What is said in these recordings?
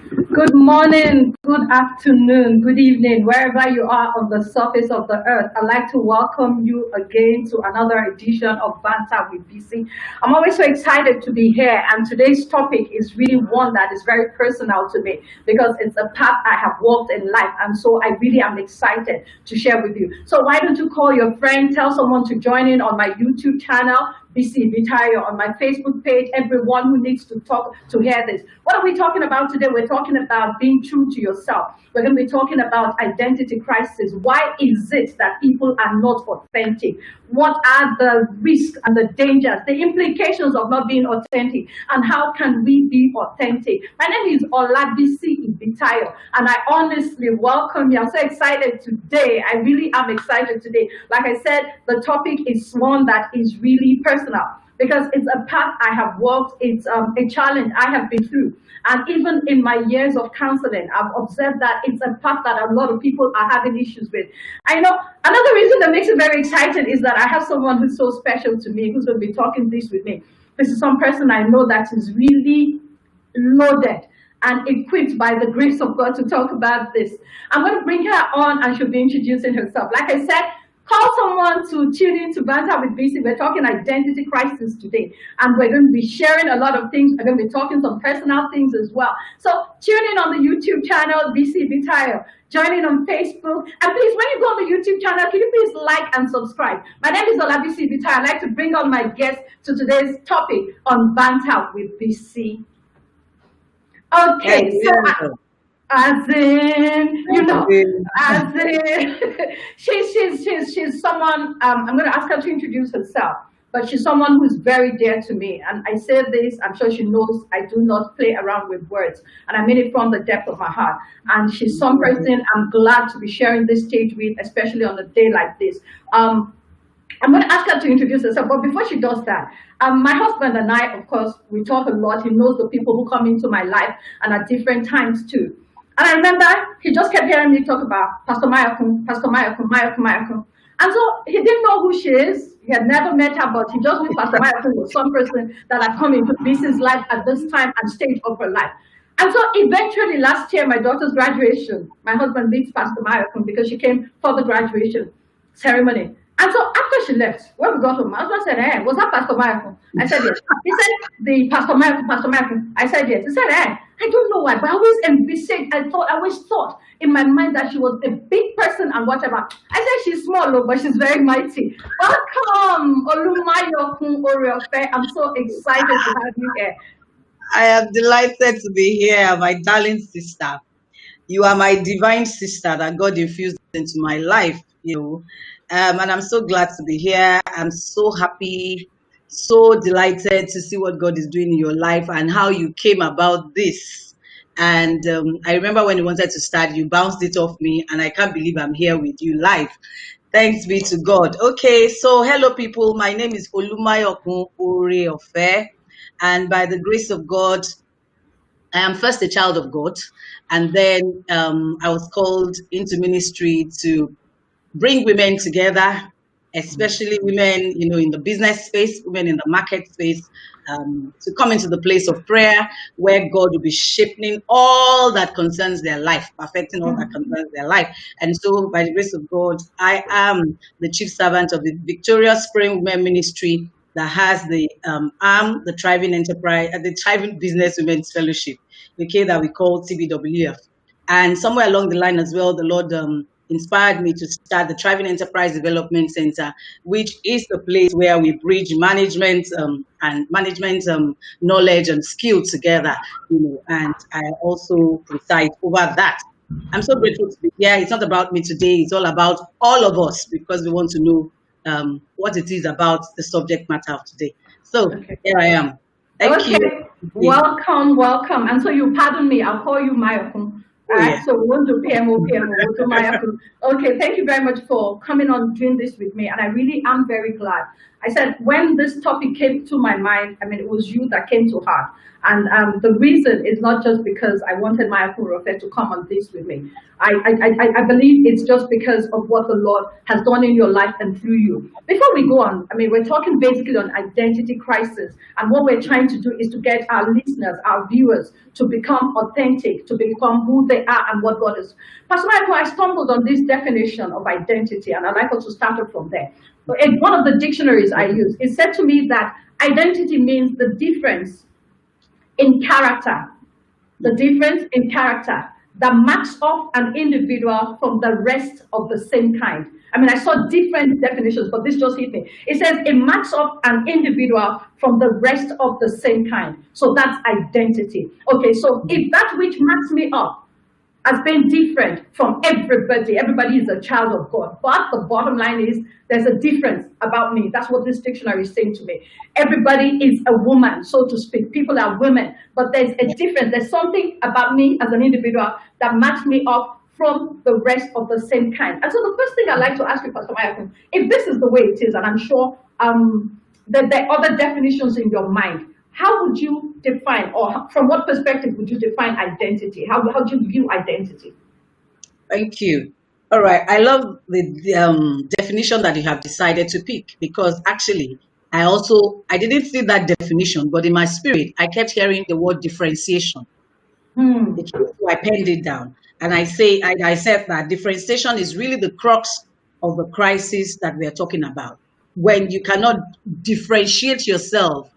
Good morning, good afternoon, good evening, wherever you are on the surface of the earth. I'd like to welcome you again to another edition of Banter with Bisi. I'm always so excited to be here, and today's topic is really one that is very personal to me because it's a path I have walked in life, and so I really am excited to share with you. So why don't you call your friend, tell someone to join in on my YouTube channel, Bisi Vitayo, on my Facebook page, everyone who needs to talk to hear this. What are we talking about today? We're talking about being true to yourself. We're going to be talking about identity crisis. Why is it that people are not authentic? What are the risks and the dangers, the implications of not being authentic? And how can we be authentic? My name is Bisi Vitayo, and I honestly welcome you. I'm so excited today. I really am excited today. Like I said, the topic is one that is really personal because it's a path I have walked. It's a challenge I have been through. And even in my years of counseling, I've observed that it's a path that a lot of people are having issues with. I know another reason that makes it very exciting is that I have someone who's so special to me, who's going to be talking this with me. This is some person I know that is really loaded and equipped by the grace of God to talk about this. I'm going to bring her on and she'll be introducing herself. Like I said, call someone to tune in to Banter with Bisi. We're talking identity crisis today, and we're going to be sharing a lot of things. We're going to be talking some personal things as well. So tune in on the YouTube channel, Bisi Vitayo. Join in on Facebook. And please, when you go on the YouTube channel, can you please like and subscribe? My name is Bisi Vitayo. I'd like to bring on my guest to today's topic on Banter with Bisi. Okay, so as in, as in, she's someone, I'm going to ask her to introduce herself, but she's someone who's very dear to me. And I say this, I'm sure she knows I do not play around with words. And I mean it from the depth of my heart. And she's some person I'm glad to be sharing this stage with, especially on a day like this. I'm going to ask her to introduce herself, but before she does that, my husband and I, of course, we talk a lot. He knows the people who come into my life and at different times too. And I remember he just kept hearing me talk about Pastor Mayakun, Pastor Mayakun, Mayakun, Mayakun. And so he didn't know who she is. He had never met her, but he just knew Pastor Mayakun was some person that had come into Bisi's life at this time and stage of her life. And so eventually last year, my daughter's graduation, my husband meets Pastor Mayakun because she came for the graduation ceremony. And so after she left, when we got home, my husband said, "Hey, was that Pastor Michael?" I said, "Yes." He said, "The Pastor Michael." I said, "Yes." He said, "Hey, I don't know why, but I always envisaged, I always thought in my mind that she was a big person and whatever." I said, "She's small, but she's very mighty." Welcome, Olumayokun Oriofe. I'm so excited to have you here. I am delighted to be here, my darling sister. You are my divine sister that God infused into my life, and I'm so glad to be here. I'm so happy, so delighted to see what God is doing in your life and how you came about this. And I remember when you wanted to start, you bounced it off me, and I can't believe I'm here with you live. Thanks be to God. Okay, so hello people. My name is Olumayokun Oreofe, and by the grace of God, I am first a child of God, and then I was called into ministry to bring women together, especially women, in the business space, women in the market space, to come into the place of prayer where God will be shaping all that concerns their life, perfecting all that concerns their life. And so by the grace of God, I am the chief servant of the Victorious Spring Women Ministry that has the arm, the Thriving Enterprise, the Thriving Business Women's Fellowship, okay, that we call TBWF. And somewhere along the line as well, the Lord inspired me to start the Thriving Enterprise Development Center, which is the place where we bridge management and management knowledge and skill together, and I also preside over that. I'm so grateful to be here. It's not about me today. It's all about all of us because we want to know what it is about the subject matter of today. So here I am. Thank you. Welcome. And so you pardon me, I'll call you Mayakun. All right, so we won't do PMO, we'll do Mayakun. Okay, thank you very much for coming on doing this with me. And I really am very glad. I said, when this topic came to my mind, I mean, it was you that came to heart. And the reason is not just because I wanted my Prophet to come on this with me. I believe it's just because of what the Lord has done in your life and through you. Before we go on, I mean, we're talking basically on identity crisis. And what we're trying to do is to get our listeners, our viewers, to become authentic, to become who they are and what God is. Pastor Michael, I stumbled on this definition of identity, and I'd like us to start it from there. But in one of the dictionaries I use, it said to me that identity means the difference in character, the difference in character that marks off an individual from the rest of the same kind. I mean, I saw different definitions, but this just hit me. It says it marks off an individual from the rest of the same kind. So that's identity. Okay, so if that which marks me up has been different from everybody. Everybody is a child of God. But the bottom line is there's a difference about me. That's what this dictionary is saying to me. Everybody is a woman, so to speak. People are women. But there's a difference. There's something about me as an individual that marks me up from the rest of the same kind. And so the first thing I'd like to ask you, Pastor Mayakun, if this is the way it is, and I'm sure that there are other definitions in your mind, how would you define, or from what perspective would you define identity? How do you view identity? Thank you. All right. I love the definition that you have decided to pick, because actually, I didn't see that definition, but in my spirit, I kept hearing the word differentiation. So I penned it down, and I said that differentiation is really the crux of the crisis that we are talking about. When you cannot differentiate yourself,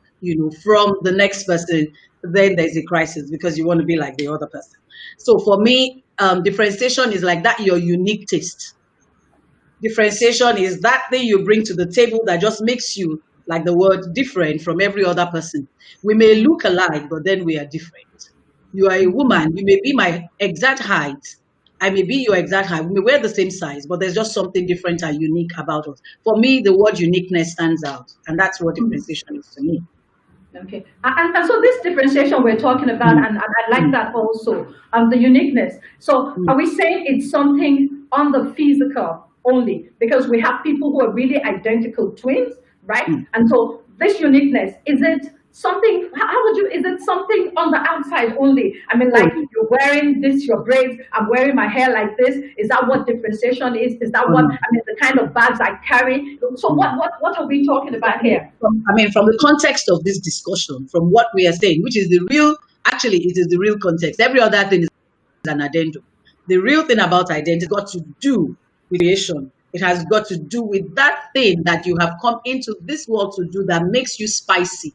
from the next person, then there's a crisis, because you want to be like the other person. So for me, differentiation is like that, your unique taste. Differentiation is that thing you bring to the table that just makes you, like the word, different from every other person. We may look alike, but then we are different. You are a woman, you may be my exact height, I may be your exact height, we may wear the same size, but there's just something different and unique about us. For me, the word uniqueness stands out, and that's what differentiation is to me. Okay, and so this differentiation we're talking about, and I like that also, the uniqueness. So are we saying it's something on the physical only? Because we have people who are really identical twins, right? And so this uniqueness, is it something, is it something on the outside only? I mean, like you're wearing this, your braids, I'm wearing my hair like this. Is that what differentiation is? Is that what, I mean, the kind of bags I carry? So what are we talking about here? From the context of this discussion, from what we are saying, which is it is the real context. Every other thing is an addendum. The real thing about identity has got to do with creation. It has got to do with that thing that you have come into this world to do that makes you spicy,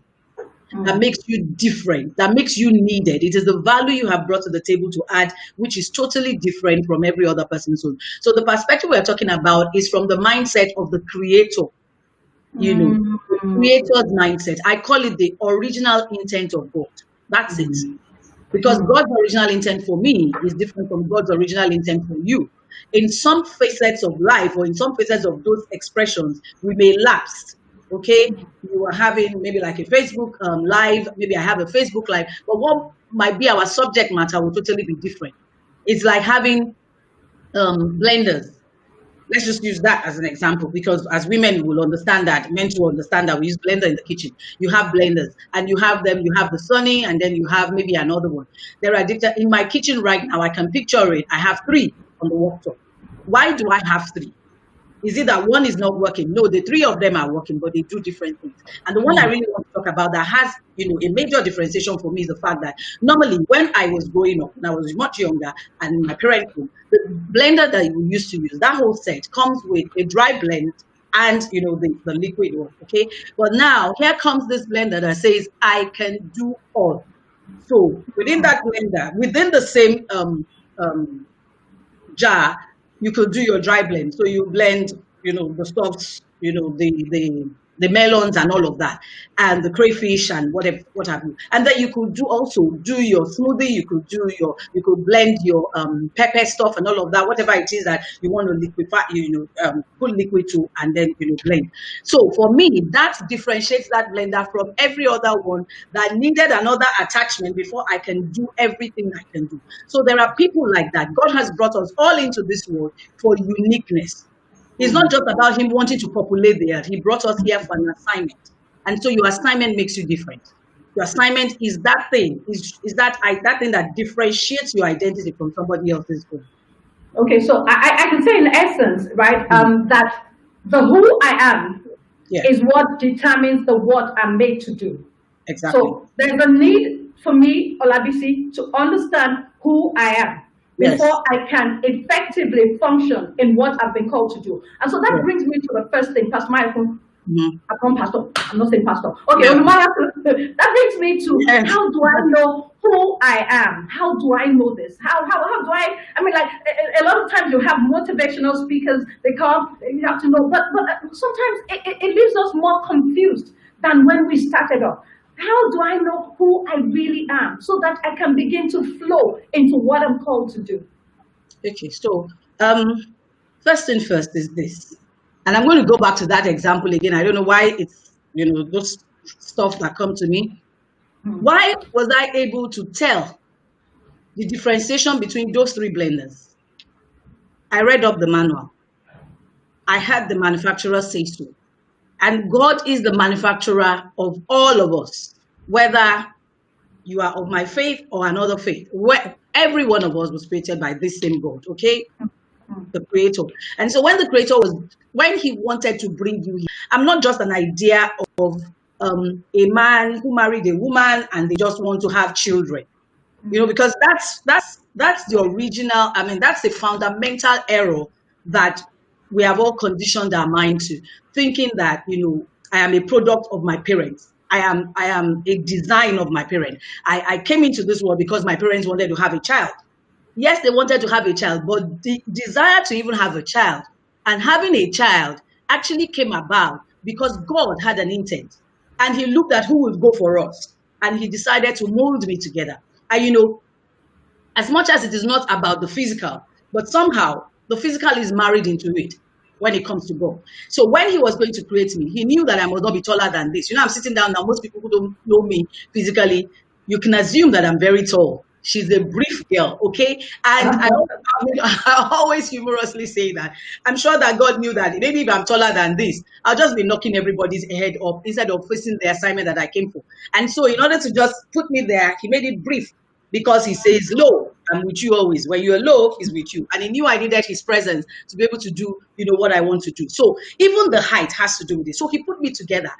that makes you different, that makes you needed. It is the value you have brought to the table to add, which is totally different from every other person's own. So the perspective we're talking about is from the mindset of the creator, the creator's mindset. I call it the original intent of God. That's it. Because God's original intent for me is different from God's original intent for you. In some facets of life, or in some facets of those expressions, we may lapse. Okay, you are having maybe like a Facebook live, maybe I have a Facebook live, but what might be our subject matter will totally be different. It's like having blenders. Let's just use that as an example, because as women will understand that, men will understand that we use blender in the kitchen. You have blenders, and you have the Sunny, and then you have maybe another one. There are in my kitchen right now, I can picture it. I have 3 on the worktop. Why do I have 3? Is it that one is not working? No, the 3 of them are working, but they do different things. And the one I really want to talk about that has, a major differentiation for me is the fact that normally when I was growing up, when I was much younger and in my parents' home, the blender that we used to use, that whole set comes with a dry blend and, the liquid one, okay? But now here comes this blender that says, I can do all. So within that blender, within the same jar, you could do your dry blend. So you blend, the stuffs, the melons and all of that, and the crayfish and what have you. And then you could also do your smoothie. You could blend your pepper stuff and all of that, whatever it is that you want to liquefy, put liquid to, and then blend. So for me, that differentiates that blender from every other one that needed another attachment before I can do everything I can do. So there are people like that. God has brought us all into this world for uniqueness. It's not just about him wanting to populate the earth. He brought us here for an assignment. And so your assignment makes you different. Your assignment is that thing, is that thing that differentiates your identity from somebody else's own. Okay, so I can say in essence, right, Mm. that the who I am Yeah, is what determines the what I'm made to do. exactly. So there's a need for me, Olabisi, to understand who I am Yes. before I can effectively function in what I've been called to do. And so that Yeah. brings me to the first thing, Pastor Michael. Mhm. I'm not pastor. I'm not saying pastor. Okay, Yeah. that brings me to Yes. how do I know who I am? How do I know this? How do I mean, like a lot of times you have motivational speakers, they come, you have to know, but sometimes it leaves us more confused than when we started off. How do I know who I really am so that I can begin to flow into what I'm called to do? Okay, so first thing first is this. And I'm going to go back to that example again. I don't know why it's, those stuff that come to me. Hmm. Why was I able to tell the differentiation between those three blenders? I read up the manual. I heard the manufacturer say so. And God is the manufacturer of all of us, whether you are of my faith or another faith. Every one of us was created by this same God, okay? The creator. And so when he wanted to bring you here, I'm not just an idea of a man who married a woman and they just want to have children, because that's the original, I mean, that's the fundamental error that we have all conditioned our mind to, thinking that, I am a product of my parents. I am a design of my parent. I came into this world because my parents wanted to have a child. Yes, they wanted to have a child, but the desire to even have a child and having a child actually came about because God had an intent and he looked at who would go for us and he decided to mold me together. And as much as it is not about the physical, but somehow the physical is married into it when it comes to God. So when he was going to create me, he knew that I must not be taller than this. I'm sitting down now. Most people who don't know me physically, you can assume that I'm very tall. She's a brief girl, okay? And I always humorously say that. I'm sure that God knew that maybe if I'm taller than this, I'll just be knocking everybody's head up instead of facing the assignment that I came for. And so in order to just put me there, he made it brief because he says, "Lo, I'm with you always. When you're low, he's with you." And he knew I needed his presence to be able to do, what I want to do. So even the height has to do with it. So he put me together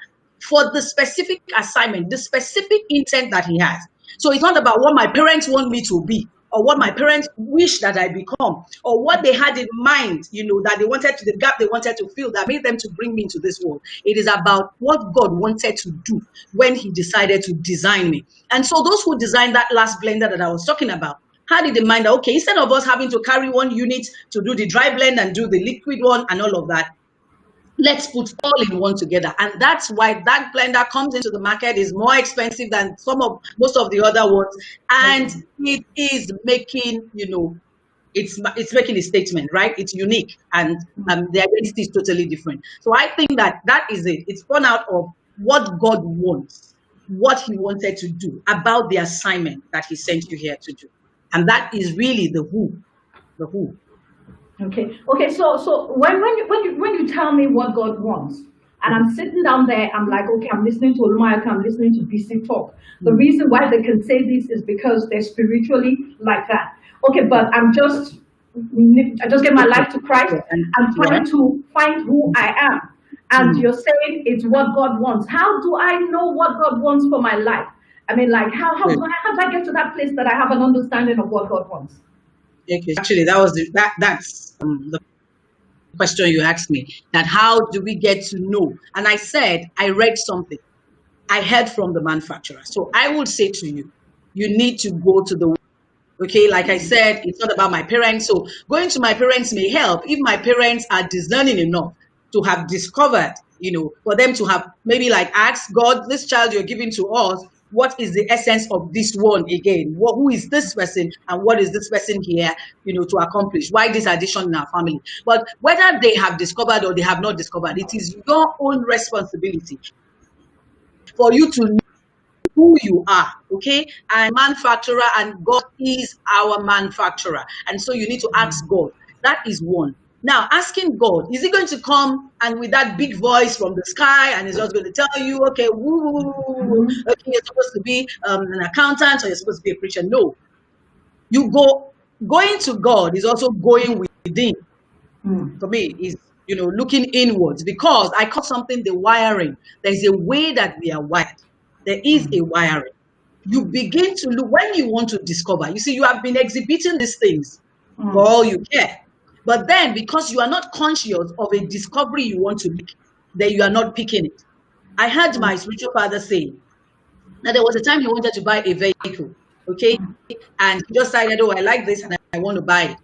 for the specific assignment, the specific intent that he has. So it's not about what my parents want me to be or what my parents wish that I become or what they had in mind, that they wanted to, the gap they wanted to fill that made them to bring me into this world. It is about what God wanted to do when he decided to design me. And so those who designed that last blender that I was talking about had it in mind that, okay, instead of us having to carry one unit to do the dry blend and do the liquid one and all of that, let's put all in one together. And that's why that blender comes into the market, is more expensive than most of the other ones. And it is making, it's making a statement, right? It's unique and the identity is totally different. So I think that is it. It's born out of what God wants, what he wanted to do about the assignment that he sent you here to do. And that is really the who, the who. Okay. So when you tell me what God wants, and I'm sitting down there, I'm like, okay, I'm listening to Olumayaka, I'm listening to Bisi talk. The reason why they can say this is because they're spiritually like that. Okay, but I just gave my life to Christ. I'm trying to find who I am. And you're saying it's what God wants. How do I know what God wants for my life? I mean, like, how do I get to that place that I have an understanding of what God wants? Okay. Actually, that's the question you asked me. That how do we get to know? And I said I read something. I heard from the manufacturer. So I would say to you, you need to go to the. Okay, like I said, it's not about my parents. So going to my parents may help if my parents are discerning enough to have discovered, for them to have maybe like asked God, this child you're giving to us, what is the essence of this one again? Who is this person and what is this person here, to accomplish? Why this addition in our family? But whether they have discovered or they have not discovered, it is your own responsibility for you to know who you are, okay? And manufacturer, and God is our manufacturer. And so you need to ask God. That is one. Now, asking God, is he going to come and with that big voice from the sky and he's just going to tell you, okay, woo, woo, woo, woo, woo, Mhm. okay, you're supposed to be an accountant or you're supposed to be a preacher? No. You go, going to God is also going within. Mm. For me, is, looking inwards, because I call something the wiring. There's a way that we are wired. There is a wiring. You begin to look when you want to discover. You see, you have been exhibiting these things for Mm. all you care. But then, because you are not conscious of a discovery you want to make, then you are not picking it. I heard my spiritual father say that there was a time he wanted to buy a vehicle, okay? And he just decided, oh, I like this and I want to buy it.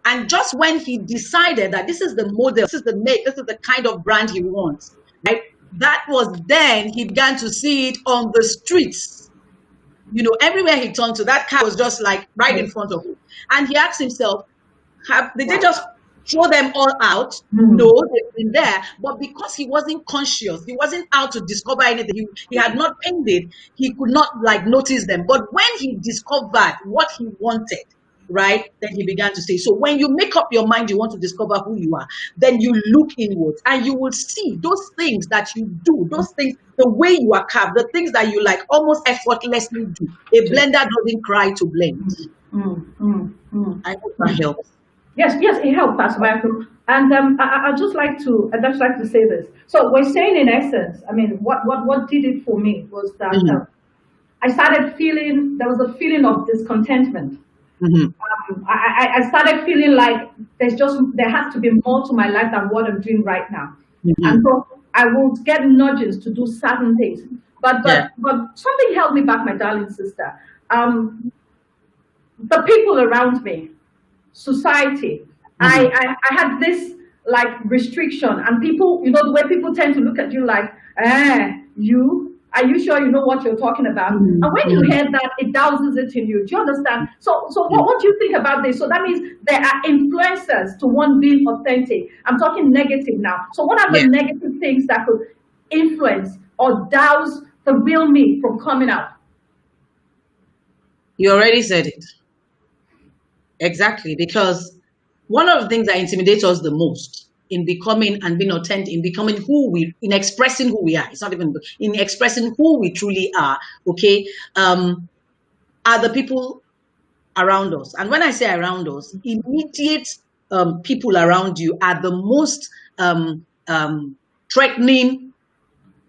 And just when he decided that this is the model, this is the make, this is the kind of brand he wants, right? That was then he began to see it on the streets. Everywhere he turned to, that car was just like right in Yes. front of him. And he asked himself, did they just throw them all out? No, Mm. they've been there. But because he wasn't conscious, he wasn't out to discover anything. He had not painted, he could not like notice them. But when he discovered what he wanted, right, then he began to say, so when you make up your mind you want to discover who you are, then you look inwards and you will see those things that you do, those things, the way you are carved, the things that you like almost effortlessly do. A blender doesn't cry to blend. Mm. Mm. Mm. I hope that helps. Yes, yes, it helped, Pastor Michael. And I'd just like to say this. So we're saying in essence, I mean, what did it for me was that Mhm, I started feeling there was a feeling of discontentment. mhm, I started feeling like there has to be more to my life than what I'm doing right now. And mhm. so I will get nudges to do certain things. Yeah. But something held me back, my darling sister. The people around me, society. Mhm. I had this like restriction, and people, the way people tend to look at you like, are you sure you know what you're talking about? Mhm, And when you mhm. hear that, it douses it in you. Do you understand? So Yeah. what do you think about this? So that means there are influencers to one being authentic. I'm talking negative now. So what are Yeah. the negative things that could influence or douse the real me from coming out? You already said it. Exactly. Because one of the things that intimidates us the most in becoming and being authentic, in becoming in expressing who we are, it's not even in expressing who we truly are, okay, are the people around us. And when I say around us, immediate people around you are the most threatening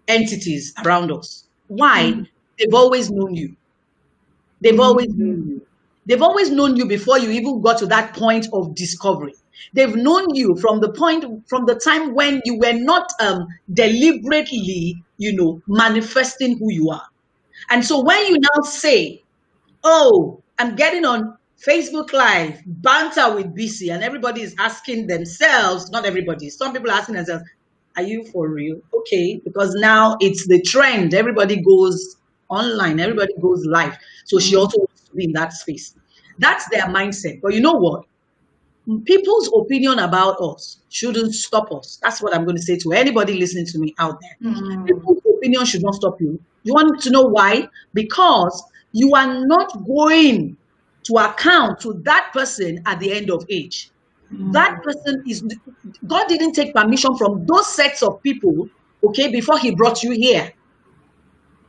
entities around us. Why? Mm, They've always known you. They've always known mm, you. They've always known you before you even got to that point of discovery. They've known you from the time when you were not deliberately, manifesting who you are. And so when you now say, oh, I'm getting on Facebook Live, banter with Bisi, and everybody is asking themselves, not everybody, some people are asking themselves, are you for real? Okay, because now it's the trend. Everybody goes online, everybody goes live. So she mm, also wants to be in that space. That's their mindset. But you know what? People's opinion about us shouldn't stop us. That's what I'm going to say to anybody listening to me out there. mm, People's opinion should not stop you. You want to know why? Because you are not going to account to that person at the end of age. That mm, person is, God didn't take permission from those sets of people, okay, before he brought you here.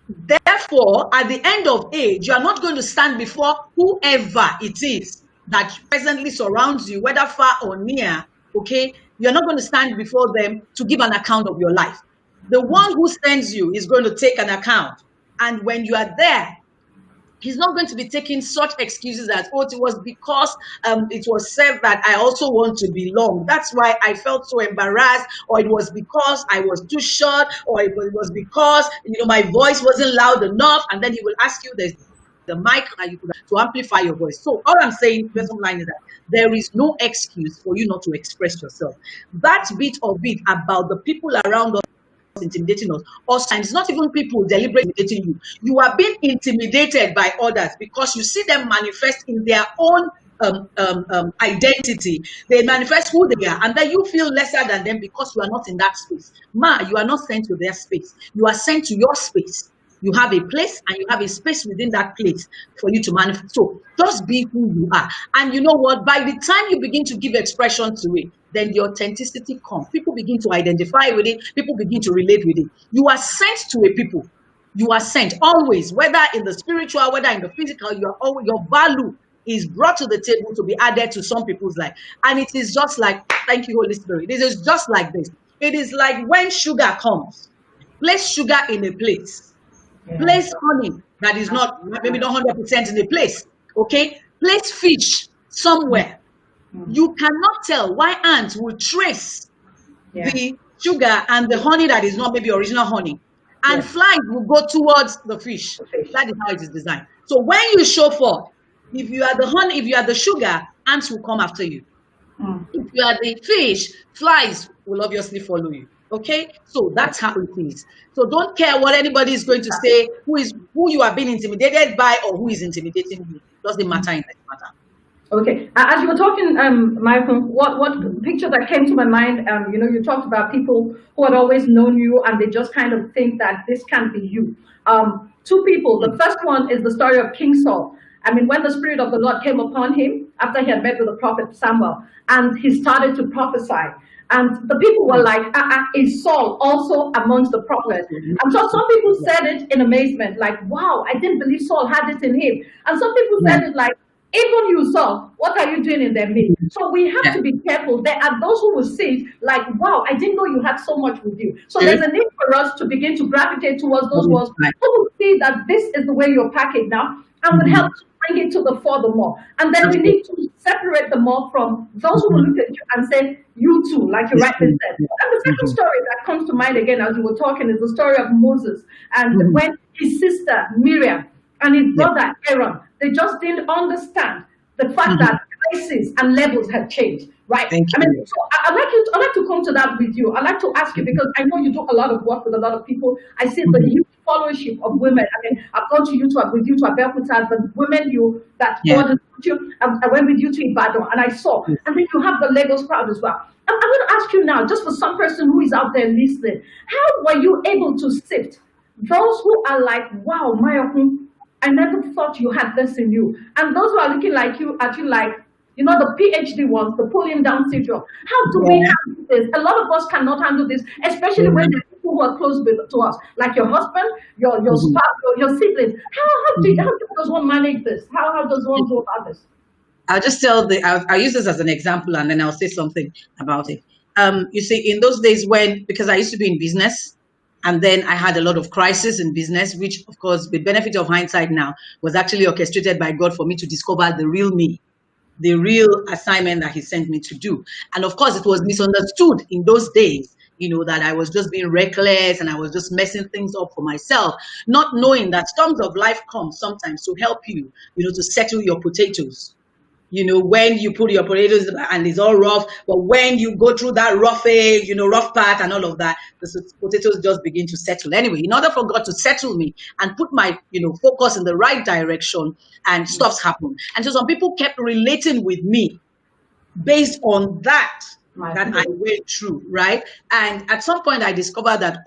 Therefore, at the end of age, you are not going to stand before whoever it is that presently surrounds you, whether far or near, okay? You're not going to stand before them to give an account of your life. The one who sends you is going to take an account. And when you are there, he's not going to be taking such excuses as, oh, it was because it was said that I also want to belong. That's why I felt so embarrassed, or it was because I was too short, or it was because my voice wasn't loud enough. And then he will ask you, there's the mic and you could to amplify your voice. So all I'm saying, bottom line is that there is no excuse for you not to express yourself. That bit of it about the people around us intimidating us, or sometimes not even people deliberately intimidating you. You are being intimidated by others because you see them manifest in their own identity. They manifest who they are, and then you feel lesser than them because you are not in that space. You are not sent to their space. You are sent to your space. You have a place and you have a space within that place for you to manifest. So just be who you are. And you know what? By the time you begin to give expression to it, then the authenticity comes. People begin to identify with it. People begin to relate with it. You are sent to a people. You are sent always, whether in the spiritual, whether in the physical. You are always, your value is brought to the table to be added to some people's life. And it is just like, thank you, Holy Spirit. It is just like this. It is like when sugar comes, place sugar in a place, place honey that is not, maybe not 100% in a place, okay? Place fish somewhere. You cannot tell why ants will trace the sugar and the honey that is not maybe original honey, and flies will go towards the fish. That is how it is designed. So when you show forth, if you are the honey, if you are the sugar, ants will come after you. If you are the fish, flies will obviously follow you. Okay, so that's how it is. So don't care what anybody is going to say, who you are being intimidated by, or who is intimidating you. Doesn't matter in this matter. Okay, as you were talking, Michael, what picture that came to my mind, you talked about people who had always known you and they just kind of think that this can't be you. Two people. The first one is the story of King Saul. I mean, when the Spirit of the Lord came upon him after he had met with the prophet Samuel, and he started to prophesy. And the people were like, is Saul also amongst the prophets? And so some people said it in amazement, like, wow, I didn't believe Saul had it in him. And some people said it like, even you, Saul, what are you doing in their midst? So we have to be careful. There are those who will see it like, wow, I didn't know you had so much with you. So there's a need for us to begin to gravitate towards those ones who will see that this is the way you're packaged now, and would help to bring it to the fore the more. And then we need to separate the more from those who will look at you and say, you too, like you rightly said. And the second story that comes to mind again as you were talking is the story of Moses. And when his sister Miriam and his brother Aaron, they just didn't understand the fact that places and levels had changed, right? I mean, so I'd like to come to that with you. I'd like to ask you, because I know you do a lot of work with a lot of people. I see the huge followership of women. I mean, I've gone to you with you to Abeokuta, the women that ordered you. I went with you to Ibadan, and I saw. And then you have the Lagos crowd as well. I'm going to ask you now, just for some person who is out there listening, how were you able to sift those who are like, wow, Mayokun, I never thought you had this in you. And those who are looking like you, at you like, the PhD ones, the pulling down syndrome. How do we handle this? A lot of us cannot handle this, especially when there are people who are close to us, like your husband, your spouse, your siblings. How does one manage this? How does one go about this? I'll just I'll use this as an example, and then I'll say something about it. You see, in those days because I used to be in business, and then I had a lot of crisis in business, which, of course, with benefit of hindsight now, was actually orchestrated by God for me to discover the real me, the real assignment that he sent me to do. And of course, it was misunderstood in those days, that I was just being reckless and I was just messing things up for myself, not knowing that storms of life come sometimes to help you, to settle your potatoes. When you put your potatoes and it's all rough, but when you go through that rough part and all of that, the potatoes just begin to settle. Anyway, in order for God to settle me and put my, focus in the right direction, and stuff's happened. And so some people kept relating with me based on that I went through, right? And at some point I discovered that,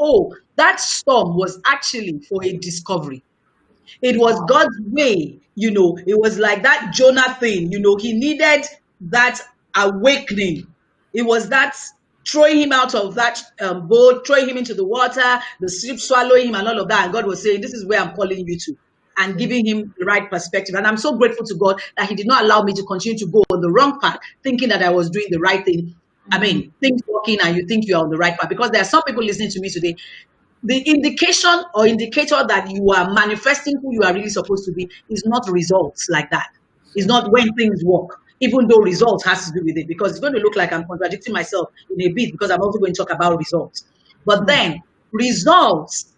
that storm was actually for a discovery. It was God's way, it was like that Jonah thing, he needed that awakening. It was that throwing him out of that boat, throwing him into the water, the ship swallowing him and all of that. And God was saying, this is where I'm calling you to, and giving him the right perspective. And I'm so grateful to God that he did not allow me to continue to go on the wrong path, thinking that I was doing the right thing. I mean, things working and you think you are on the right path, because there are some people listening to me today. The indication or indicator that you are manifesting who you are really supposed to be is not results like that. It's not when things work, even though results has to do with it, because it's going to look like I'm contradicting myself in a bit, because I'm also going to talk about results. But then results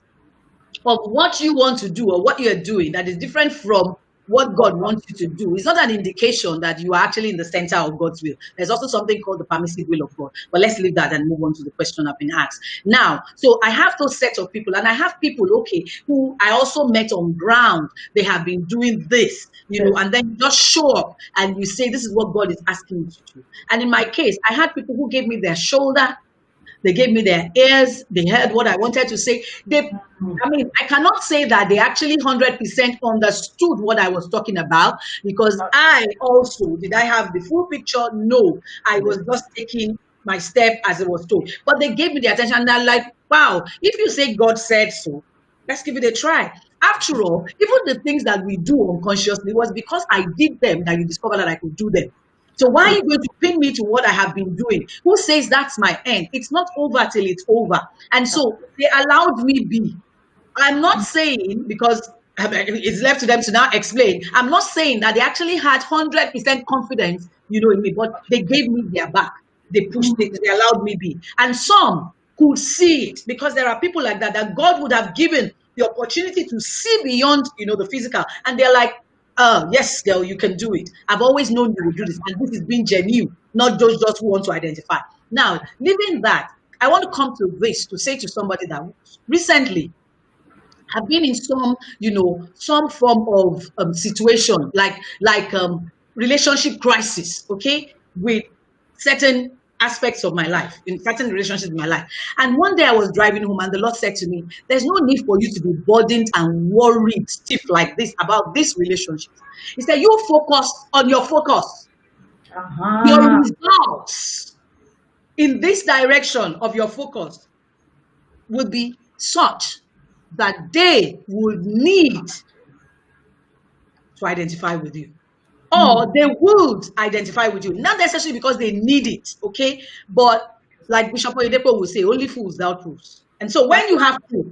of what you want to do or what you're doing that is different from what God wants you to do is not an indication that you are actually in the center of God's will. There's also something called the permissive will of God. But let's leave that and move on to the question I've been asked. Now, so I have those set of people, and I have people, who I also met on ground. They have been doing this, and then you just show up and you say, this is what God is asking you to do. And in my case, I had people who gave me their shoulder. They gave me their ears. They heard what I wanted to say. I cannot say that they actually 100% understood what I was talking about, because did I have the full picture? No, I was just taking, my step as it was told. But they gave me the attention, and I'm like, wow, if you say God said so, let's give it a try. After all, even the things that we do unconsciously was because I did them that you discovered that I could do them. So why are you going to pin me to what I have been doing? Who says that's my end? It's not over till it's over. And so they allowed me be. I'm not saying, because it's left to them to now explain. I'm not saying that they actually had 100% confidence, in me, but they gave me their back. They pushed it. They allowed me be. And some could see it, because there are people like that God would have given the opportunity to see beyond, the physical. And they're like, yes, girl, you can do it. I've always known you would do this. And this is being genuine, not just who want to identify. Now, leaving that, I want to come to this to say to somebody that recently have been in some form of situation, like relationship crisis, okay, with certain aspects of my life, in certain relationships in my life. And one day I was driving home, and the Lord said to me, there's no need for you to be burdened and worried stiff like this about this relationship. He said, you focus on your focus. Your results in this direction of your focus would be such that they would need to identify with you, or they would identify with you, not necessarily because they need it, okay, but like Bishop Oyedepo will say, only fools without proofs. And so when you have proof,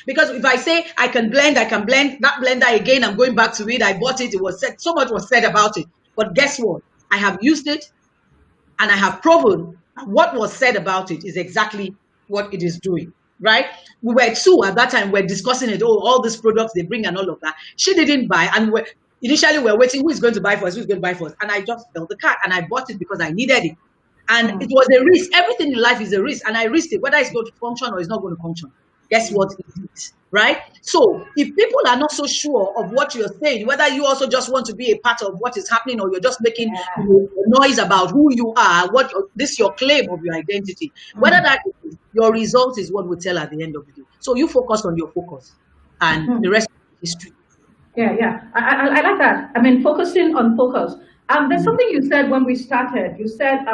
because if I say I can blend that blender again, I'm going back to it, I bought it, it was said, so much was said about it, but guess what, I have used it, and I have proven what was said about it is exactly what it is doing. Right? We were two at that time. We're discussing it. Oh, all these products they bring and all of that. She didn't buy, and initially we're waiting. Who is going to buy for us? Who's going to buy for us? And I just felt the card, and I bought it because I needed it. And it was a risk. Everything in life is a risk, and I risked it, whether it's going to function or it's not going to function. Guess what it is, right? So if people are not so sure of what you're saying, whether you also just want to be a part of what is happening, or you're just making noise about who you are, this your claim of your identity, whether that is, your result is what we tell at the end of the day. So you focus on your focus, and the rest is history. Yeah. I like that. I mean, focusing on focus. There's something you said when we started. You said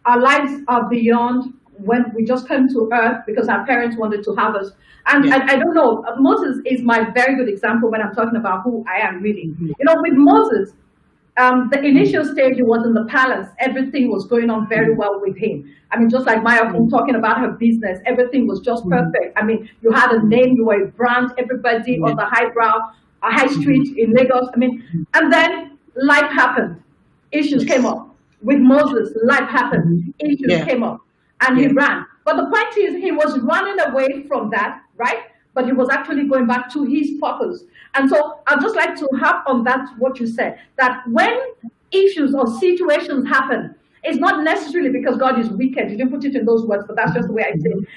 our lives are beyond when we just came to earth because our parents wanted to have us. And I don't know, Moses is my very good example when I'm talking about who I am really. With Moses, the initial stage, he was in the palace. Everything was going on very well with him. I mean, just like Maya talking about her business, everything was just perfect. I mean, you had a name, you were a brand, everybody on the high street in Lagos. I mean, and then life happened. Issues came up. With Moses, life happened. Issues came up. And he ran. But the point is, he was running away from that, right? But he was actually going back to his purpose. And so I'd just like to harp on that, what you said, that when issues or situations happen, it's not necessarily because God is wicked. You didn't put it in those words, but that's just the way I say it.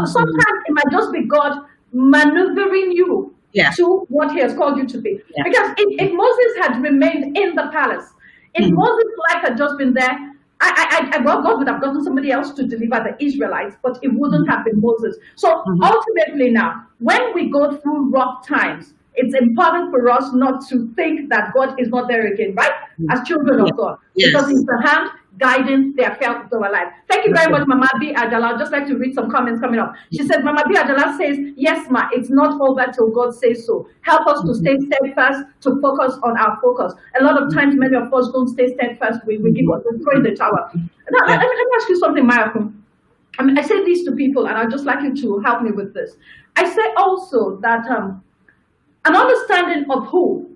Sometimes it might just be God maneuvering you to what he has called you to be. Because if Moses had remained in the palace, if Moses' life had just been there, God would have gotten somebody else to deliver the Israelites, but it wouldn't have been Moses. So ultimately now, when we go through rough times, it's important for us not to think that God is not there again, right? As children of God. Because He's the hand guiding the affairs of our life. Thank you very much, Mama B. Adala. I'd just like to read some comments coming up. She said, Mama B. Adala says, yes, ma, it's not over till God says so. Help us to stay steadfast, to focus on our focus. A lot of times, many of us don't stay steadfast. We give up, we throw in the tower. Now, let me ask you something, Mayako. I mean, I say this to people, and I'd just like you to help me with this. I say also that an understanding of who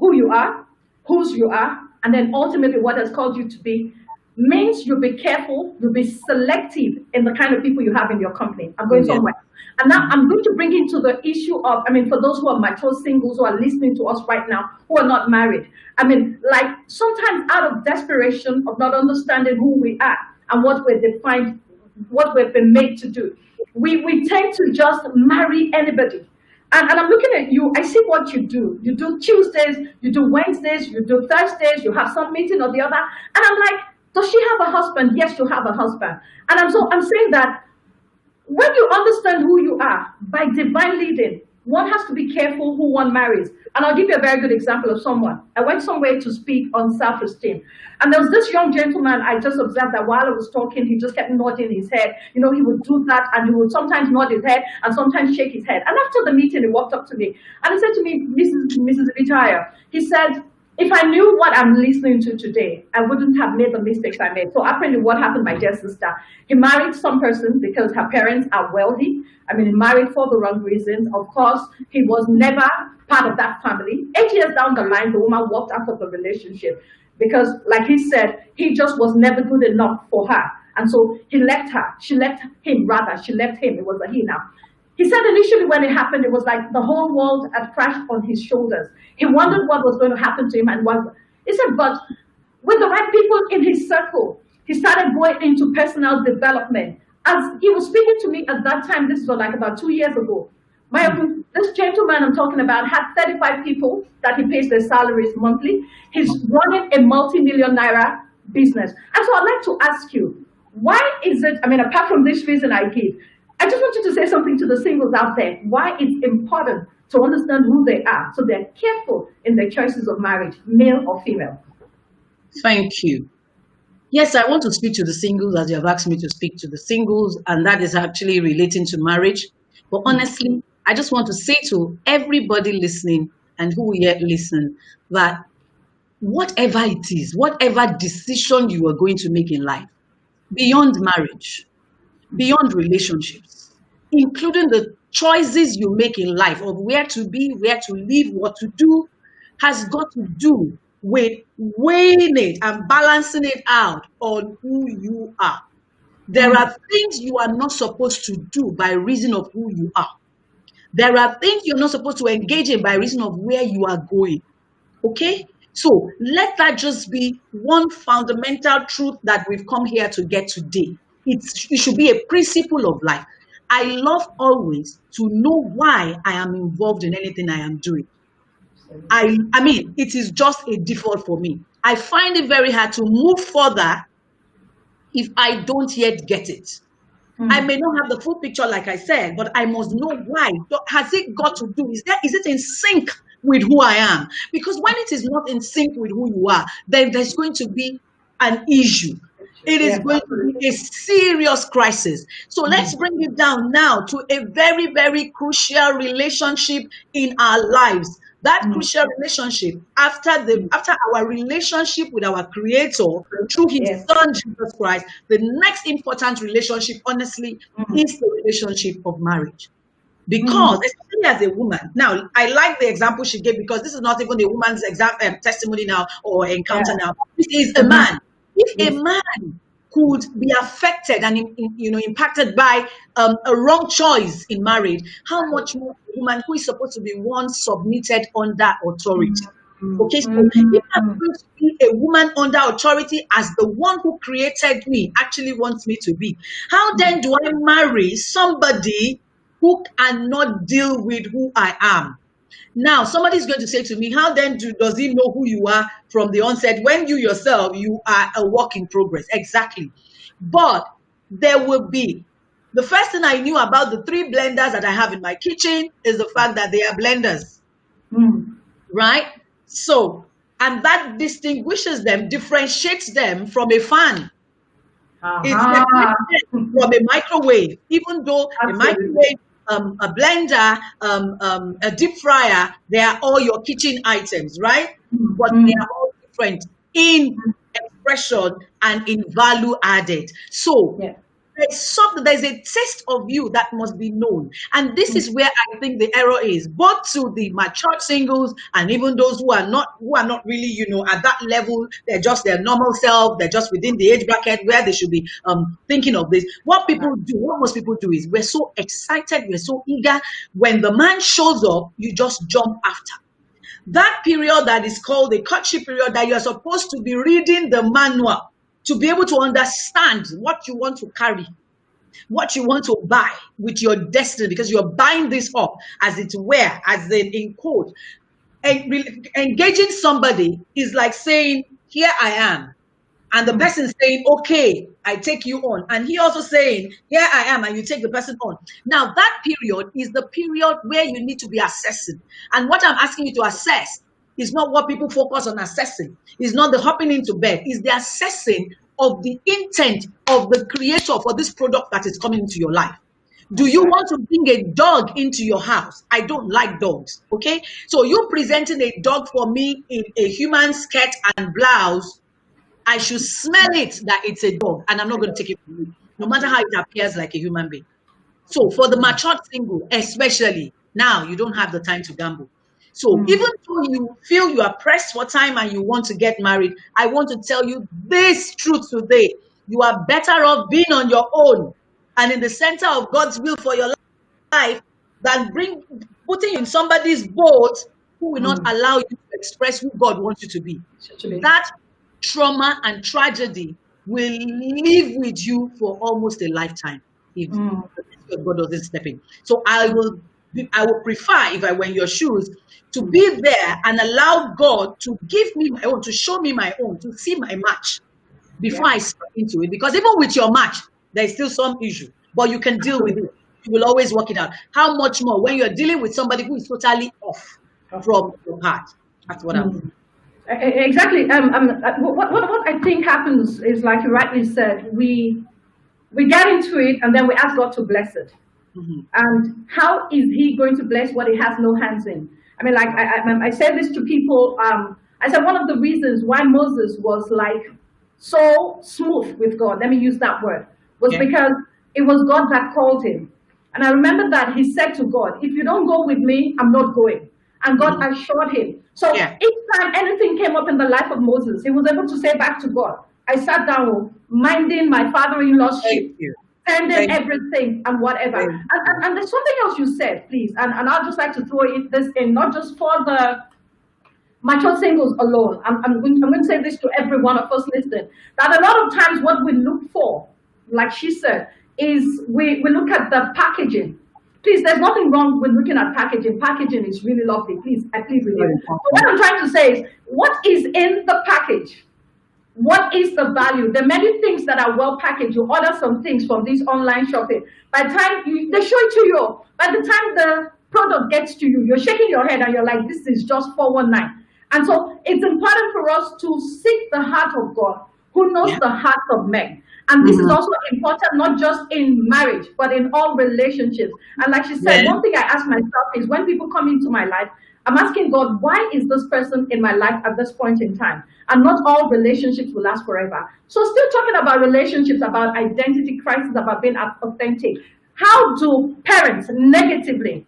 you are, whose you are, and then ultimately what has called you to be, means you'll be careful, you'll be selective in the kind of people you have in your company. I'm going somewhere. And now I'm going to bring into the issue of, I mean, for those who are mature singles who are listening to us right now, who are not married. I mean, like sometimes out of desperation of not understanding who we are and what we're defined, what we've been made to do, we tend to just marry anybody. And I'm looking at you, I see what you do. You do Tuesdays, you do Wednesdays, you do Thursdays, you have some meeting or the other. And I'm like, does she have a husband? Yes, you have a husband. And I'm saying that when you understand who you are by divine leading, one has to be careful who one marries. And I'll give you a very good example of someone. I went somewhere to speak on self-esteem. And there was this young gentleman, I just observed that while I was talking, he just kept nodding his head. You know, he would do that and he would sometimes nod his head and sometimes shake his head. And after the meeting, he walked up to me and he said to me, Mrs. Vitaya, he said, if I knew what I'm listening to today, I wouldn't have made the mistakes I made. So apparently what happened, my dear sister, he married some person because her parents are wealthy. I mean, he married for the wrong reasons. Of course, he was never part of that family. 8 years down the line, the woman walked out of the relationship because, like he said, he just was never good enough for her. And so he left her. She left him, rather. She left him. It was a he now. He said initially when it happened, it was like the whole world had crashed on his shoulders. He wondered what was going to happen to him and what. He said, but with the right people in his circle, he started going into personal development. As he was speaking to me at that time, this was like about 2 years ago. This gentleman I'm talking about had 35 people that he pays their salaries monthly. He's running a multi-million naira business. And so I'd like to ask you, why is it, I mean, apart from this reason I give, I just want you to say something to the singles out there, why it's important to understand who they are so they're careful in their choices of marriage, male or female. Thank you. Yes, I want to speak to the singles as you have asked me to speak to the singles, and that is actually relating to marriage. But honestly, I just want to say to everybody listening and who yet listen that whatever it is, whatever decision you are going to make in life, beyond marriage, beyond relationships, including the choices you make in life of where to be, where to live, what to do, has got to do with weighing it and balancing it out on who you are. There are things you are not supposed to do by reason of who you are. There are things you're not supposed to engage in by reason of where you are going. Okay? So let that just be one fundamental truth that we've come here to get today. It should be a principle of life. I love always to know why I am involved in anything I am doing. I mean, it is just a default for me. I find it very hard to move further if I don't yet get it. I may not have the full picture, like I said, but I must know why. Has it got to do? Is it in sync with who I am? Because when it is not in sync with who you are, then there's going to be an issue. It is going to be a serious crisis. So let's bring it down now to a very, very crucial relationship in our lives. That crucial relationship after our relationship with our Creator through His Son Jesus Christ, the next important relationship, honestly, is the relationship of marriage. Because especially as a woman, now I like the example she gave because this is not even a woman's testimony now or encounter now. This is a man. If a man could be affected and impacted by a wrong choice in marriage, how much more a woman who is supposed to be one submitted under authority? Okay, so if I'm going to be a woman under authority as the one who created me actually wants me to be, how then do I marry somebody who cannot deal with who I am? Now, somebody is going to say to me, how then does he know who you are from the onset when you yourself, you are a work in progress? Exactly. But there will be, the first thing I knew about the 3 blenders that I have in my kitchen is the fact that they are blenders. Right? So, and that distinguishes them, differentiates them from a fan. It's separates them from a microwave, even though a microwave, a blender, a deep fryer, they are all your kitchen items, right? But they are all different in expression and in value added. So there's a taste of you that must be known. And this is where I think the error is, both to the mature singles and even those who are not really, at that level. They're just their normal self. They're just within the age bracket where they should be thinking of this. What most people do is we're so excited, we're so eager. When the man shows up, you just jump after. That period that is called the courtship period, that you're supposed to be reading the manual to be able to understand what you want to carry, what you want to buy with your destiny, because you're buying this up, as it were, as in quote. And engaging somebody is like saying, here I am. And the person saying, okay, I take you on. And he also saying, here I am, and you take the person on. Now, that period is the period where you need to be assessing. And what I'm asking you to assess is not what people focus on assessing. It's not the hopping into bed. It's the assessing of the intent of the creator for this product that is coming into your life. Do you want to bring a dog into your house? I don't like dogs. Okay. So you presenting a dog for me in a human skirt and blouse, I should smell it that it's a dog, and I'm not going to take it from you, no matter how it appears like a human being. So for the matured single, especially now, you don't have the time to gamble. So even though you feel you are pressed for time and you want to get married, I want to tell you this truth today. You are better off being on your own and in the center of God's will for your life than putting you in somebody's boat who will not allow you to express who God wants you to be. That trauma and tragedy will live with you for almost a lifetime if God doesn't step in. So I will prefer, if I were in your shoes, to be there and allow God to give me my own, to show me my own, to see my match before I step into it. Because even with your match, there's still some issue, but you can deal with it. You will always work it out. How much more when you're dealing with somebody who is totally off from your heart? That's what I'm. Exactly. What I think happens is, like you rightly said, we get into it and then we ask God to bless it. And how is He going to bless what He has no hands in? I mean, like I said this to people. I said one of the reasons why Moses was like so smooth with God, let me use that word, was because it was God that called him. And I remember that he said to God, if you don't go with me, I'm not going. And God assured him. So each time anything came up in the life of Moses, he was able to say back to God, I sat down minding my father-in-law's sheep, sending everything and whatever. And there's something else you said, please. And I'd just like to throw this in, not just for the mature singles alone. I'm going to say this to every one of us listening, that a lot of times what we look for, like she said, is we look at the packaging. Please, there's nothing wrong with looking at packaging. Packaging is really lovely. Please, I plead with you. But what I'm trying to say is, what is in the package? What is the value? There are many things that are well packaged. You order some things from these online shopping. By the time they show it to you, by the time the product gets to you, you're shaking your head and you're like, this is just 419. And so it's important for us to seek the heart of God, who knows the hearts of men. And this is also important, not just in marriage, but in all relationships. And like she said, one thing I ask myself is, when people come into my life, I'm asking God, why is this person in my life at this point in time? And not all relationships will last forever. So still talking about relationships, about identity crisis, about being authentic. How do parents negatively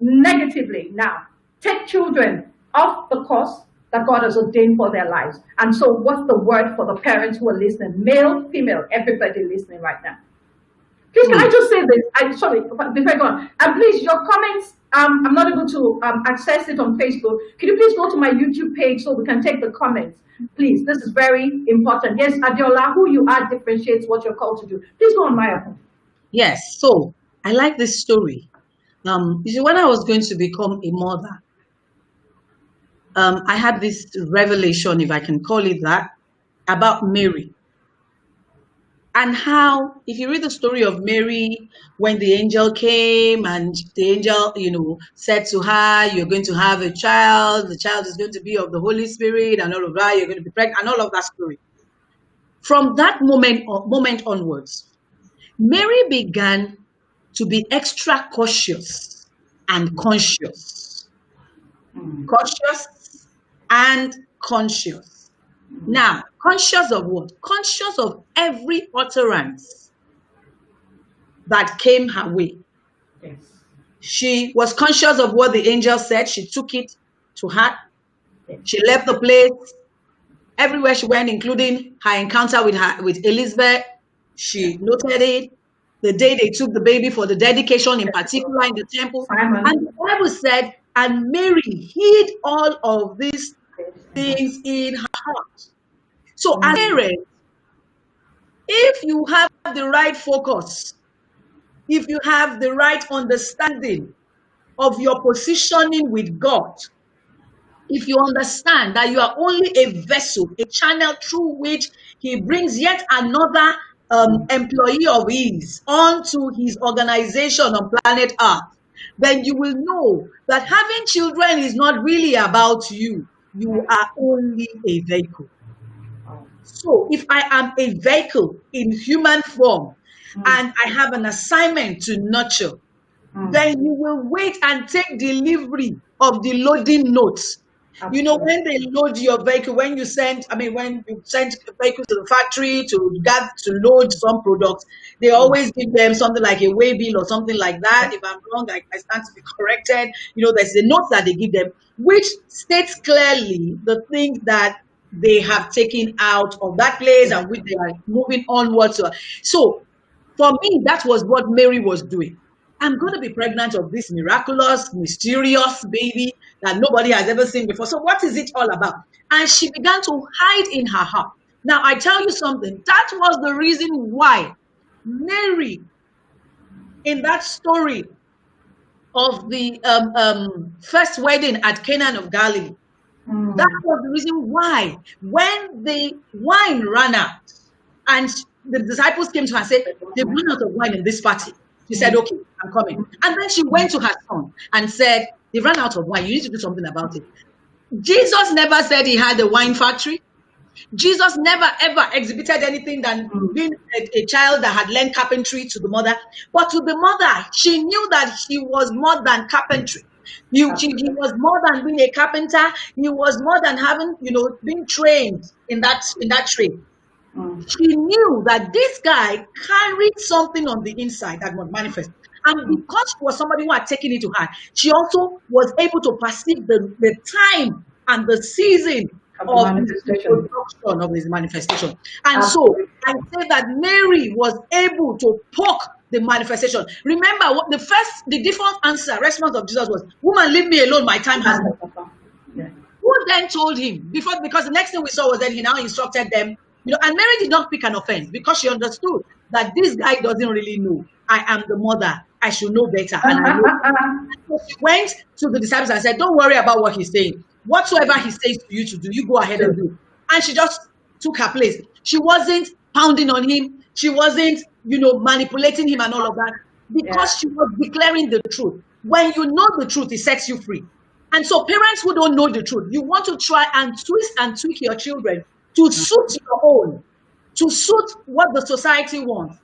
now take children off the course that God has ordained for their lives? And so what's the word for the parents who are listening? Male, female, everybody listening right now. Please, can I just say this? Sorry, before I go on. And please, your comments, I'm not able to access it on Facebook. Can you please go to my YouTube page so we can take the comments? Please, this is very important. Yes, Adiola, who you are differentiates what you're called to do. Please go on, Maya. Yes, so I like this story. You see, when I was going to become a mother, I had this revelation, if I can call it that, about Mary. And how, if you read the story of Mary, when the angel came and the angel, said to her, you're going to have a child, the child is going to be of the Holy Spirit and all of that, you're going to be pregnant, and all of that story. From that moment onwards, Mary began to be extra cautious and conscious. Cautious and conscious. Now, conscious of what? Conscious of every utterance that came her way. Yes. She was conscious of what the angel said. She took it to heart. Yes. She left the place. Everywhere she went, including her encounter with Elizabeth, she noted it. The day they took the baby for the dedication, in particular in the temple. Simon. And the Bible said, and Mary hid all of these things in her heart. So as parents, if you have the right focus, if you have the right understanding of your positioning with God, if you understand that you are only a vessel, a channel through which he brings yet another employee of his onto his organization on planet Earth, then you will know that having children is not really about you. You are only a vehicle. So if I am a vehicle in human form and I have an assignment to nurture, then you will wait and take delivery of the loading notes. You know, Absolutely. when they load your vehicle, when you send a vehicle to the factory to load some products, they always give them something like a way bill or something like that. If I'm wrong, I stand to be corrected. You know, there's a note that they give them, which states clearly the things that they have taken out of that place and which they are moving onwards. So for me, that was what Mary was doing. I'm going to be pregnant of this miraculous, mysterious baby that nobody has ever seen before. So, what is it all about? And she began to hide in her heart. Now, I tell you something, that was the reason why Mary, in that story of the first wedding at Canaan of Galilee, that was the reason why when the wine ran out and the disciples came to her and said, they've run out of wine in this party. She said, okay, I'm coming. And then she went to her son and said, they've run out of wine. You need to do something about it. Jesus never said he had a wine factory. Jesus never ever exhibited anything than being a child that had learned carpentry to the mother. But to the mother, she knew that he was more than carpentry. He was more than being a carpenter. He was more than having, being trained in that trade. She knew that this guy carried something on the inside that would manifest. And because she was somebody who had taken it to heart, she also was able to perceive the time and the season Of the of manifestation. the production of his manifestation. And so Absolutely. I say that Mary was able to poke the manifestation. Remember, what the default response of Jesus was, "Woman, leave me alone, my time has come." Yeah. Who then told him? Because the next thing we saw was that he now instructed them, and Mary did not pick an offense because she understood that this guy doesn't really know. I am the mother. I should know better. And I know. So she went to the disciples and said, don't worry about what he's saying. Whatsoever he says to you to do, you go ahead and do. And she just took her place. She wasn't pounding on him. She wasn't, manipulating him and all of that because she was declaring the truth. When you know the truth, it sets you free. And so parents who don't know the truth, you want to try and twist and tweak your children to suit your own, to suit what the society wants.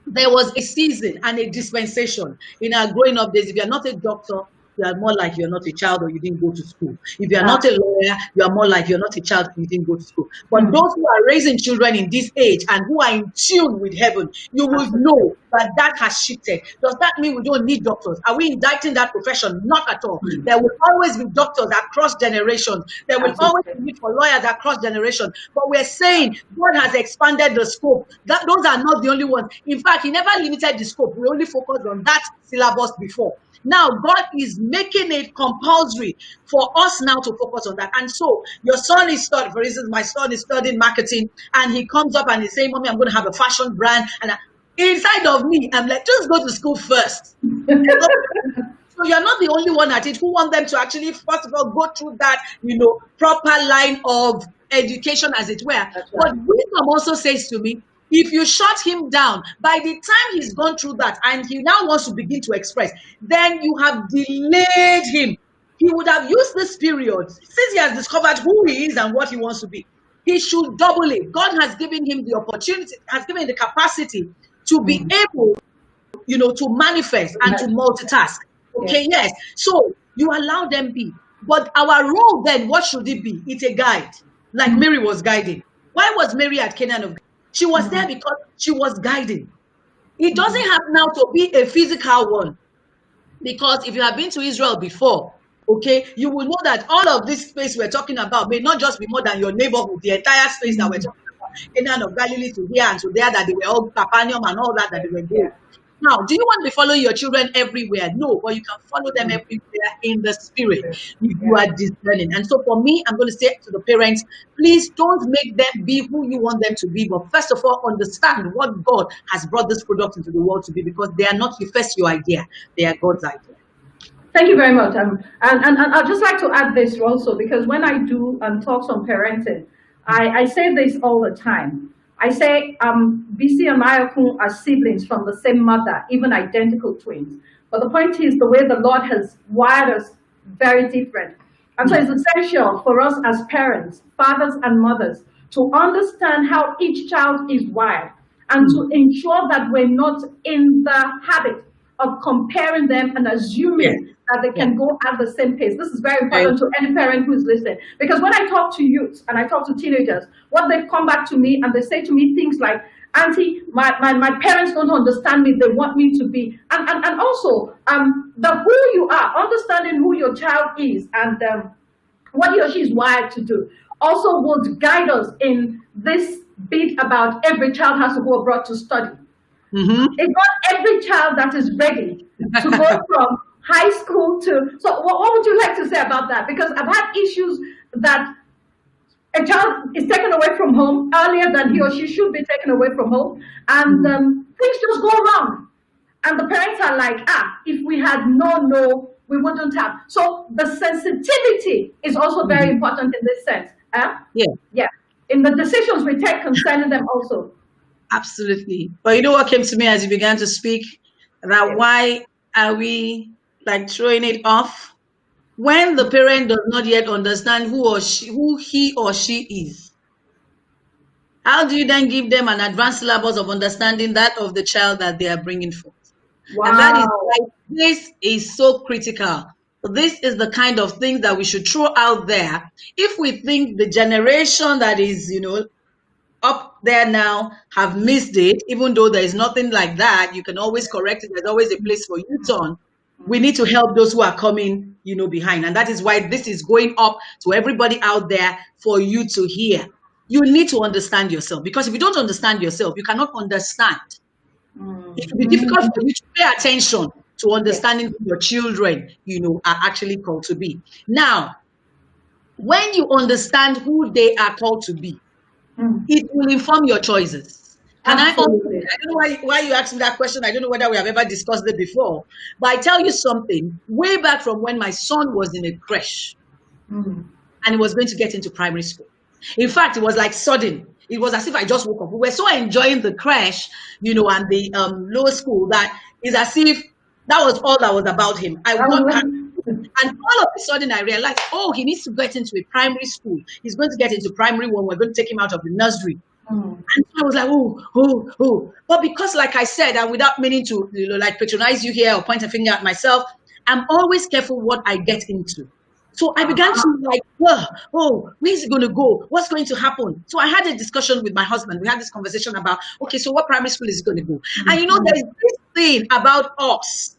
There was a season and a dispensation in our growing up days. If you're not a doctor, you are more like you're not a child or you didn't go to school. If you're not a lawyer, you are more like you're not a child and you didn't go to school. But those who are raising children in this age and who are in tune with heaven, you will know that has shifted. Does that mean we don't need doctors? Are we indicting that profession? Not at all. There will always be doctors across generations. There will always be need for lawyers across generations. But we're saying God has expanded the scope. Those are not the only ones. In fact, He never limited the scope. We only focused on that syllabus before. Now, God is making it compulsory for us now to focus on that. And so, your son is studying, for instance, my son is studying marketing, and he comes up and he's saying, Mommy, I'm going to have a fashion brand. And inside of me, I'm like, just go to school first. So you're not the only one at it who want them to actually, first of all, go through that, proper line of education, as it were. Right. But wisdom also says to me, if you shut him down, by the time he's gone through that and he now wants to begin to express, then you have delayed him. He would have used this period, since he has discovered who he is and what he wants to be. He should double it. God has given him the opportunity, has given him the capacity to be able, to manifest and to multitask. Okay, yes. So you allow them be. But our role then, what should it be? It's a guide, like Mary was guiding. Why was Mary at Canaan of Galilee? She was there because she was guiding. It doesn't have now to be a physical one. Because if you have been to Israel before, okay, you will know that all of this space we're talking about may not just be more than your neighborhood, the entire space that we're talking about, Canaan of Galilee to here and to there, that they were all Capernaum and all that they were doing. Now, do you want to be following your children everywhere? No, but you can follow them everywhere in the spirit if you are discerning. And so for me, I'm going to say to the parents, please don't make them be who you want them to be. But first of all, understand what God has brought this product into the world to be, because they are not first your idea. They are God's idea. Thank you very much. And I'd just like to add this also, because when I do talks on parenting, I say this all the time. I say BC and Mayakun are siblings from the same mother, even identical twins. But the point is the way the Lord has wired us very different. And so it's essential for us as parents, fathers and mothers, to understand how each child is wired and to ensure that we're not in the habit of comparing them and Yeah. assuming that they Yeah. can go at the same pace. This is very Right. important to any parent who's listening. Because when I talk to youth and I talk to teenagers, what they've come back to me and they say to me things like, Auntie, my parents don't understand me, they want me to be. And also, the who you are, understanding who your child is and what he or she is wired to do, also would guide us in this bit about every child has to go abroad to study. Mm-hmm. It's not every child that is ready to go from high school to. So, what would you like to say about that? Because I've had issues that a child is taken away from home earlier than he or she should be taken away from home, and things just go wrong. And the parents are like, if we had no, we wouldn't have. So, the sensitivity is also very important in this sense. Yeah. Yeah. In the decisions we take concerning them, also. Absolutely. But you know what came to me as you began to speak? That why are we like throwing it off when the parent does not yet understand who he or she is? How do you then give them an advanced syllabus of understanding that of the child that they are bringing forth? And that is Wow. why this is so critical. This is the kind of thing that we should throw out there. If we think the generation that is, up there now have missed it, even though there is nothing like that, you can always correct it. There's always a place for U-turn. We need to help those who are coming, behind. And that is why this is going up to everybody out there for you to hear. You need to understand yourself, because if you don't understand yourself, you cannot understand. It will be difficult for you to pay attention to understanding who your children, are actually called to be. Now, when you understand who they are called to be, it will inform your choices. Absolutely. I don't know why you asked me that question. I don't know whether we have ever discussed it before. But I tell you something, way back from when my son was in a creche and he was going to get into primary school. In fact, it was like sudden. It was as if I just woke up. We were so enjoying the creche, and the lower school, that is as if that was all that was about him. And all of a sudden I realized, he needs to get into a primary school. He's going to get into primary one. We're going to take him out of the nursery. And I was like, oh. But because, like I said, and without meaning to, like patronize you here or point a finger at myself, I'm always careful what I get into. So I began to like, where's it going to go? What's going to happen? So I had a discussion with my husband. We had this conversation about, okay, so what primary school is it going to go? And there's this thing about us.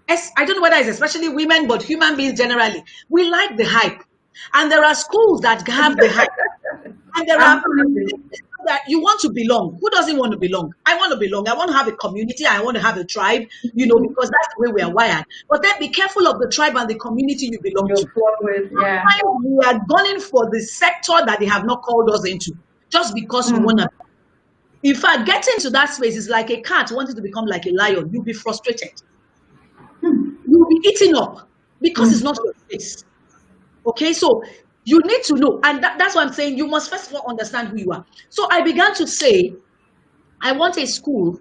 I don't know whether it's especially women, but human beings generally, we like the hype. And there are schools that have the hype. And there are that you want to belong. Who doesn't want to belong? I want to belong. I want to have a community. I want to have a tribe, because that's the way we are wired. But then be careful of the tribe and the community you belong to. Sometimes we are gunning for the sector that they have not called us into, just because we want to. In fact, getting to that space is like a cat wanting to become like a lion. You'll be frustrated. You'll be eaten up because it's not your space. Okay, so you need to know, and that's what I'm saying. You must first of all understand who you are. So I began to say, I want a school,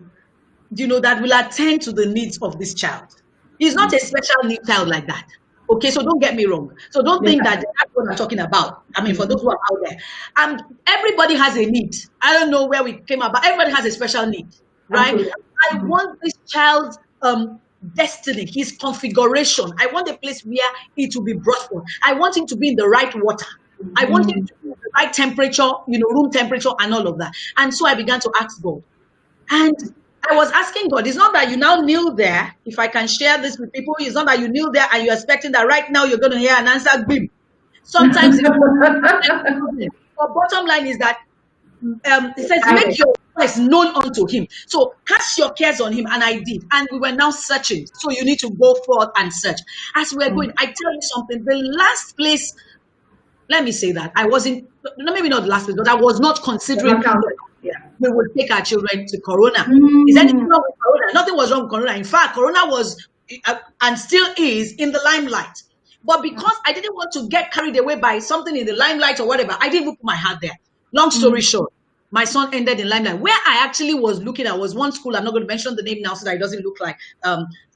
that will attend to the needs of this child. He's not a special need child like that. Okay, so don't get me wrong. So don't think that that's what I'm talking about. I mean, for those who are out there, and everybody has a need. I don't know where we came about. Everybody has a special need, right? I want this child's destiny, his configuration. I want a place where it will be brought forth. I want him to be in the right water. I want him to be in the right temperature, room temperature and all of that. And so I began to ask God. And I was asking God, it's not that you now kneel there. If I can share this with people, it's not that you kneel there and you're expecting that right now you're going to hear an answer. Boom. Sometimes, but bottom line is that it says, make your voice known unto him. So cast your cares on him. And I did. And we were now searching. So you need to go forth and search. As we're going, I tell you something, the last place, let me say that, I wasn't, maybe not the last place, but I was not considering we would take our children to Corona. Is anything wrong with Corona? Nothing was wrong with Corona. In fact, Corona was and still is in the limelight. But because I didn't want to get carried away by something in the limelight or whatever, I didn't even put my heart there. Long story short, my son ended in limelight. Where I actually was looking at was one school. I'm not going to mention the name now so that it doesn't look like.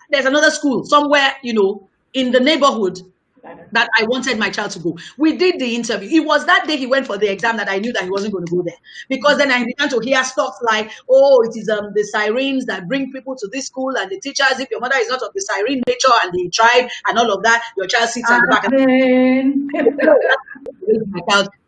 There's another school somewhere, in the neighborhood that I wanted my child to go. We did the interview. It was that day he went for the exam that I knew that he wasn't going to go there. Because then I began to hear stuff like, oh, it is the sirens that bring people to this school and the teachers, if your mother is not of the siren nature and the tribe and all of that, your child sits at the back.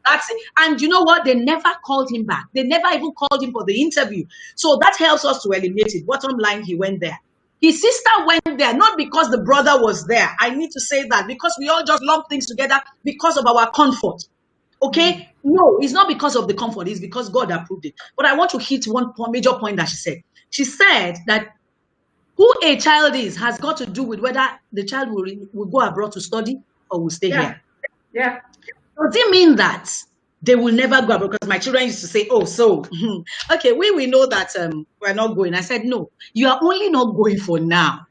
That's it. And you know what? They never called him back. They never even called him for the interview. So that helps us to eliminate it. Bottom line, he went there. His sister went there, not because the brother was there. I need to say that because we all just lump things together because of our comfort. Okay? No, it's not because of the comfort. It's because God approved it. But I want to hit one major point that she said. She said that who a child is has got to do with whether the child will go abroad to study or will stay here. Yeah. Does it mean that they will never go abroad? Because my children used to say, oh, so, okay, we know that we're not going. I said, no, you are only not going for now.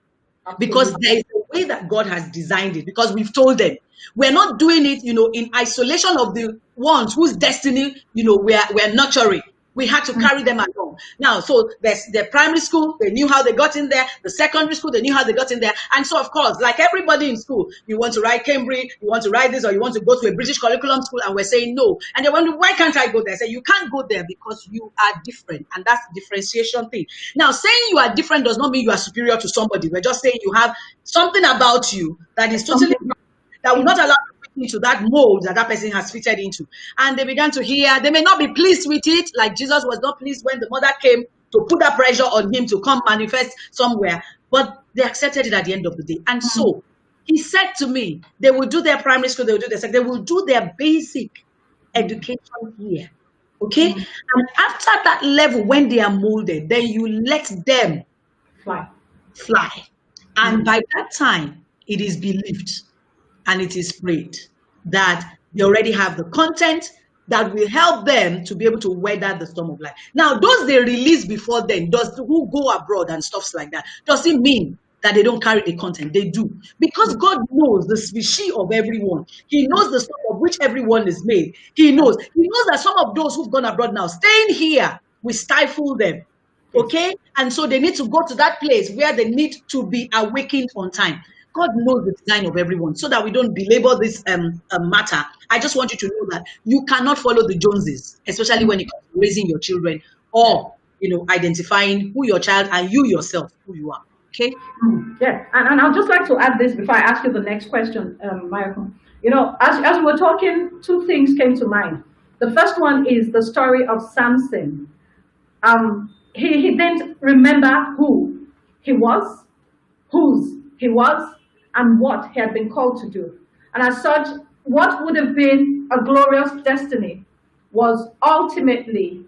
Absolutely. Because there is a way that God has designed it. Because we've told them, we're not doing it, in isolation of the ones whose destiny, we're nurturing. We had to carry them along. Now, so there's the primary school, they knew how they got in there. The secondary school, they knew how they got in there. And so, of course, like everybody in school, you want to write Cambridge, you want to write this, or you want to go to a British curriculum school, and we're saying no. And they wonder, why can't I go there? I say, you can't go there because you are different. And that's the differentiation thing. Now, saying you are different does not mean you are superior to somebody. We're just saying you have something about you that is totally that will not allow you into that mold that person has fitted into. And they began to hear, they may not be pleased with it, like Jesus was not pleased when the mother came to put that pressure on him to come manifest somewhere, but they accepted it at the end of the day. And so he said to me, they will do their primary school, they will do their basic education here. Okay? And after that level, when they are molded, then you let them fly. And by that time, it is believed and it is prayed that they already have the content that will help them to be able to weather the storm of life. Now, those they release before then, who go abroad and stuff like that, does it mean that they don't carry the content? They do. Because God knows the species of everyone. He knows the stuff of which everyone is made. He knows that some of those who've gone abroad now, staying here, will stifle them. Okay? And so they need to go to that place where they need to be awakened on time. God knows the design of everyone, so that we don't belabor this matter. I just want you to know that you cannot follow the Joneses, especially when it comes to raising your children or identifying who your child and you yourself, who you are. Okay? Yeah, and I'd just like to add this before I ask you the next question, Michael. As we were talking, two things came to mind. The first one is the story of Samson. He didn't remember who he was, whose he was, and what he had been called to do. And as such, what would have been a glorious destiny was ultimately,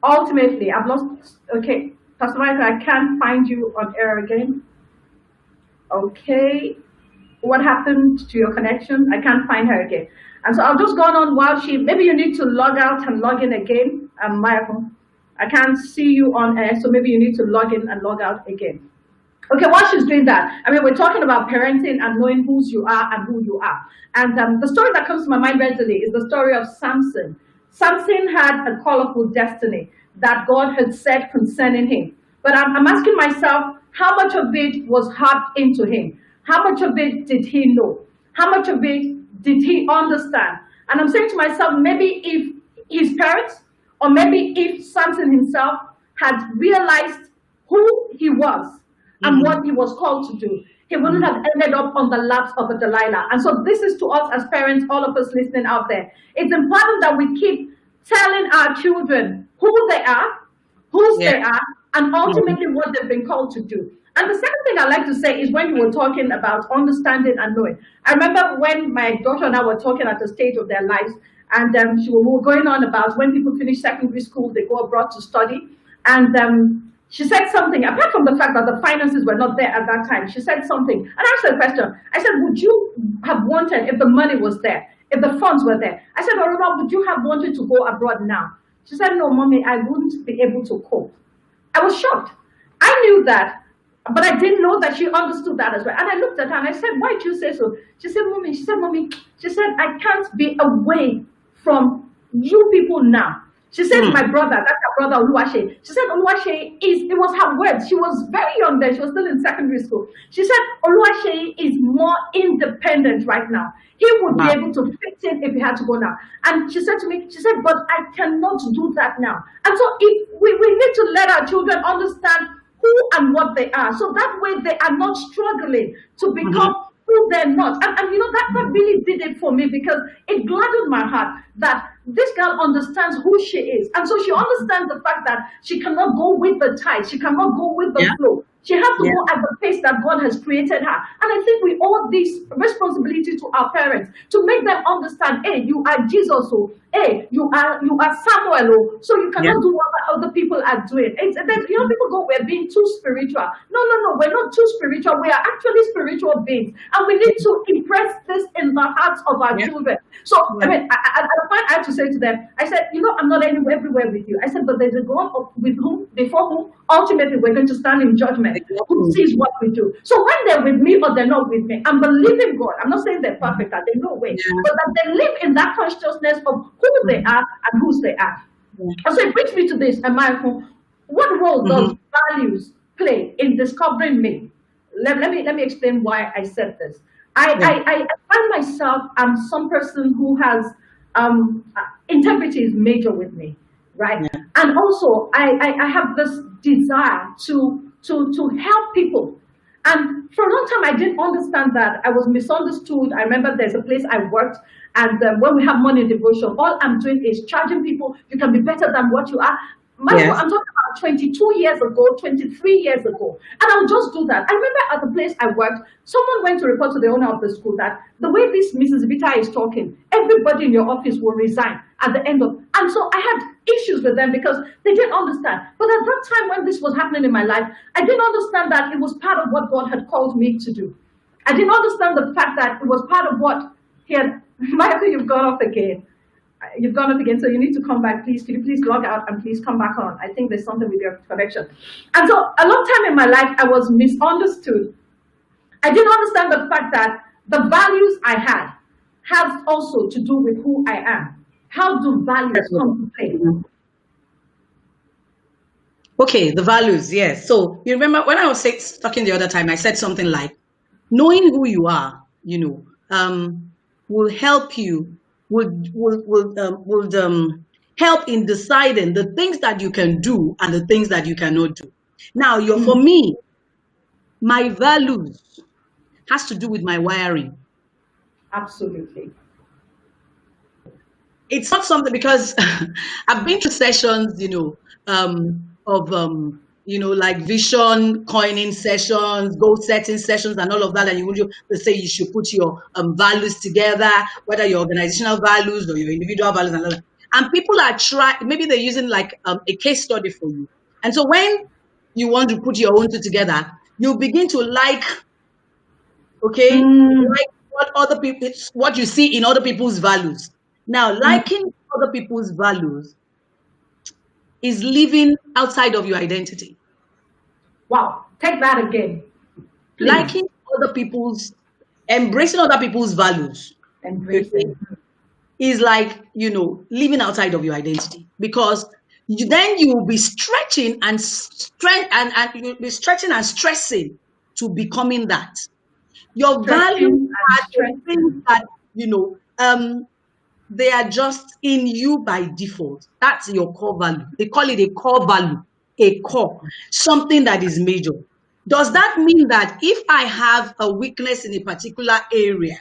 I've lost, okay, Pastor Michael, I can't find you on air again. Okay, what happened to your connection? I can't find her again. And so I'll just go on while maybe you need to log out and log in again, Michael. I can't see you on air, so maybe you need to log in and log out again. Okay, while she's doing that, we're talking about parenting and knowing whose you are and who you are. And the story that comes to my mind readily is the story of Samson. Samson had a colorful destiny that God had said concerning him. But I'm asking myself, how much of it was harped into him? How much of it did he know? How much of it did he understand? And I'm saying to myself, maybe if his parents, or maybe if Samson himself had realized who he was, and what he was called to do, he wouldn't have ended up on the laps of a Delilah. And so this is to us as parents, all of us listening out there. It's important that we keep telling our children who they are, whose they are, and ultimately what they've been called to do. And the second thing I like to say is when you were talking about understanding and knowing. I remember when my daughter and I were talking at the stage of their lives, and we were going on about when people finish secondary school, they go abroad to study. And she said something, apart from the fact that the finances were not there at that time, she said something, and I asked her a question. I said, would you have wanted, if the money was there, if the funds were there? I said, Oroma, would you have wanted to go abroad now? She said, no, mommy, I wouldn't be able to cope. I was shocked. I knew that But I didn't know that she understood that as well. And I looked at her and I said, why did you say so? Mommy, she said, I can't be away from you people now. She said, Mm. my brother, that's her brother, Oluwase. She said, Oluwase it was her words. She was very young then. She was still in secondary school. She said, Oluwase is more independent right now. He would be Wow. able to fit in if he had to go now. And she said to me, she said, but I cannot do that now. And so if we need to let our children understand who and what they are. So that way they are not struggling to Mhm. become who they're not. And you know, that really did it for me because it gladdened my heart that this girl understands who she is. And so she understands the fact that she cannot go with the tide, she cannot go with the Yeah. flow. She has to Yeah. go at the pace that God has created her. And I think we owe this responsibility to our parents to make them understand, hey, you are Jesus, oh, hey, you are Samuel, oh, so you Yeah. cannot do what other people are doing. People go, we're being too spiritual. No, we're not too spiritual. We are actually spiritual beings. And we need to impress this in the hearts of our Yeah. children. So, Yeah. at the point I had to say to them, I said, I'm not everywhere with you. I said, but there's a God with whom, before whom, ultimately we're going to stand in judgment, who Exactly. sees what we do. So when they're with me or they're not with me, I'm believing God. I'm not saying they're perfect, that they no way, Yeah. but that they live in that consciousness of who they are and whose they are. Yeah. And so it brings me to this, Michael. What role does Mhm. values play in discovering me? Let me explain why I said this. I, Yeah. I, I find myself, I'm some person who has integrity is major with me, right? Yeah. And also I have this desire to help people. And for a long time, I didn't understand that. I was misunderstood. I remember there's a place I worked, and when we have morning devotion, all I'm doing is charging people, you can be better than what you are. Michael, Yes. I'm talking about 22 years ago, 23 years ago. And I would just do that. I remember at the place I worked, someone went to report to the owner of the school that the way this Mrs. Vita is talking, everybody in your office will resign at the end of. And so I had issues with them because they didn't understand. But at that time when this was happening in my life, I didn't understand that it was part of what God had called me to do. I didn't understand the fact that it was part of what He had. Michael, you've gone off again. You've gone up again, so you need to come back. Please, could you please log out and please come back on? I think there's something with your connection. And so a long time in my life, I was misunderstood. I didn't understand the fact that the values I had has also to do with who I am. How do values come to play? Mhm. Okay, the values, yes. So you remember when I was talking the other time, I said something like, knowing who you are, will help you, would help in deciding the things that you can do and the things that you cannot do. Now, for Mm, me, my values has to do with my wiring. absolutely. It's not something because I've been to sessions, of like vision coining sessions, goal setting sessions, and all of that. And they say you should put your values together, whether your organizational values or your individual values, and all that. And people are maybe they're using like a case study for you. And so when you want to put your own two together, you begin to Mm, like what you see in other people's values. Now, mm, liking other people's values is living outside of your identity. wow. Take that again, please. Liking embracing other people's values, okay, Embracing. is like, living outside of your identity because then you will be stretching and you'll be stretching and stressing to becoming that. Your values Stretching and are the things stretching. that, they are just in you by default. That's your core value. They call it a core value, a core, something that is major. Does that mean that if I have a weakness in a particular area,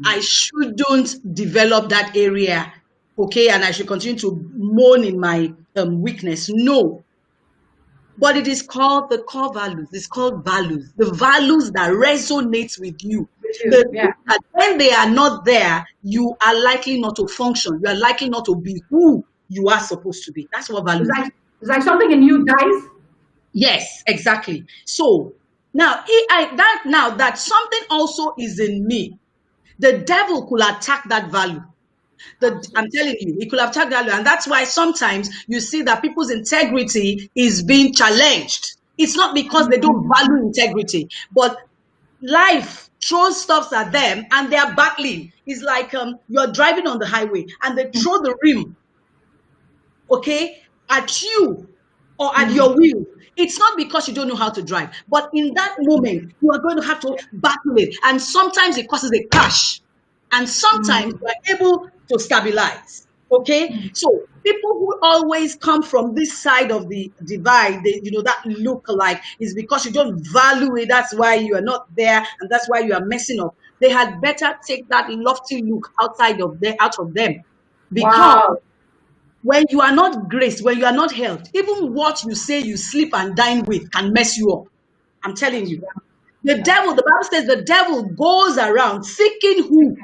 I shouldn't develop that area, okay, and I should continue to moan in my weakness? No. But it is called the core values. It's called values. The values that resonate with you. With The you, yeah. things that when they are not there, you are likely not to function. You are likely not to be who you are supposed to be. That's what It's values like is. it's like something in you dies. Yes, exactly. So now, now that something also is in me, the devil could attack that value. I'm Absolutely. telling you, he could have attacked that value, and that's why sometimes you see that people's integrity is being challenged. It's not because they don't value integrity, but life throws stuff at them and they are battling. It's like you're driving on the highway and they throw the rim, okay, at you or at your wheel. It's not because you don't know how to drive, but in that moment, you are going to have to battle it. And sometimes it causes a crash, and sometimes you are able to stabilize. Okay, so people who always come from this side of the divide, that look like, is because you don't value it. That's why you are not there, and that's why you are messing up. They had better take that lofty look out of them, because Wow. when you are not graced, when you are not helped, even what you say you sleep and dine with can mess you up. I'm telling you. The Bible says the devil goes around seeking who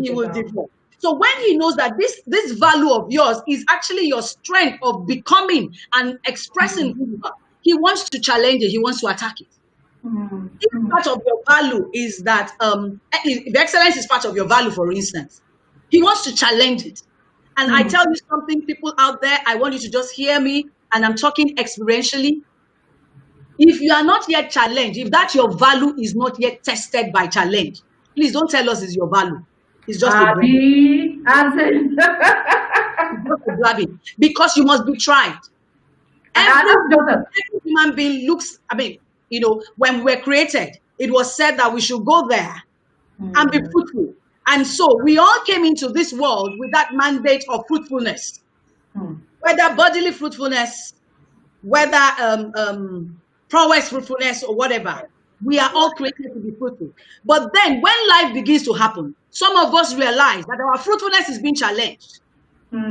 he will devour. So when he knows that this value of yours is actually your strength of becoming and expressing who you are, he wants to challenge it, he wants to attack it. If part of your value is that if excellence is part of your value, for instance, he wants to challenge it. And I tell you something, people out there, I want you to just hear me, and I'm talking experientially. If you are not yet challenged, if that your value is not yet tested by challenge, please don't tell us it's your value. It's just a Abby, It's just a blabbing. Because you must be tried. Every human being looks, when we were created, it was said that we should go there and be fruitful. And so we all came into this world with that mandate of fruitfulness, whether bodily fruitfulness, whether prowess fruitfulness or whatever. We are all created to be fruitful. But then when life begins to happen, some of us realize that our fruitfulness is being challenged.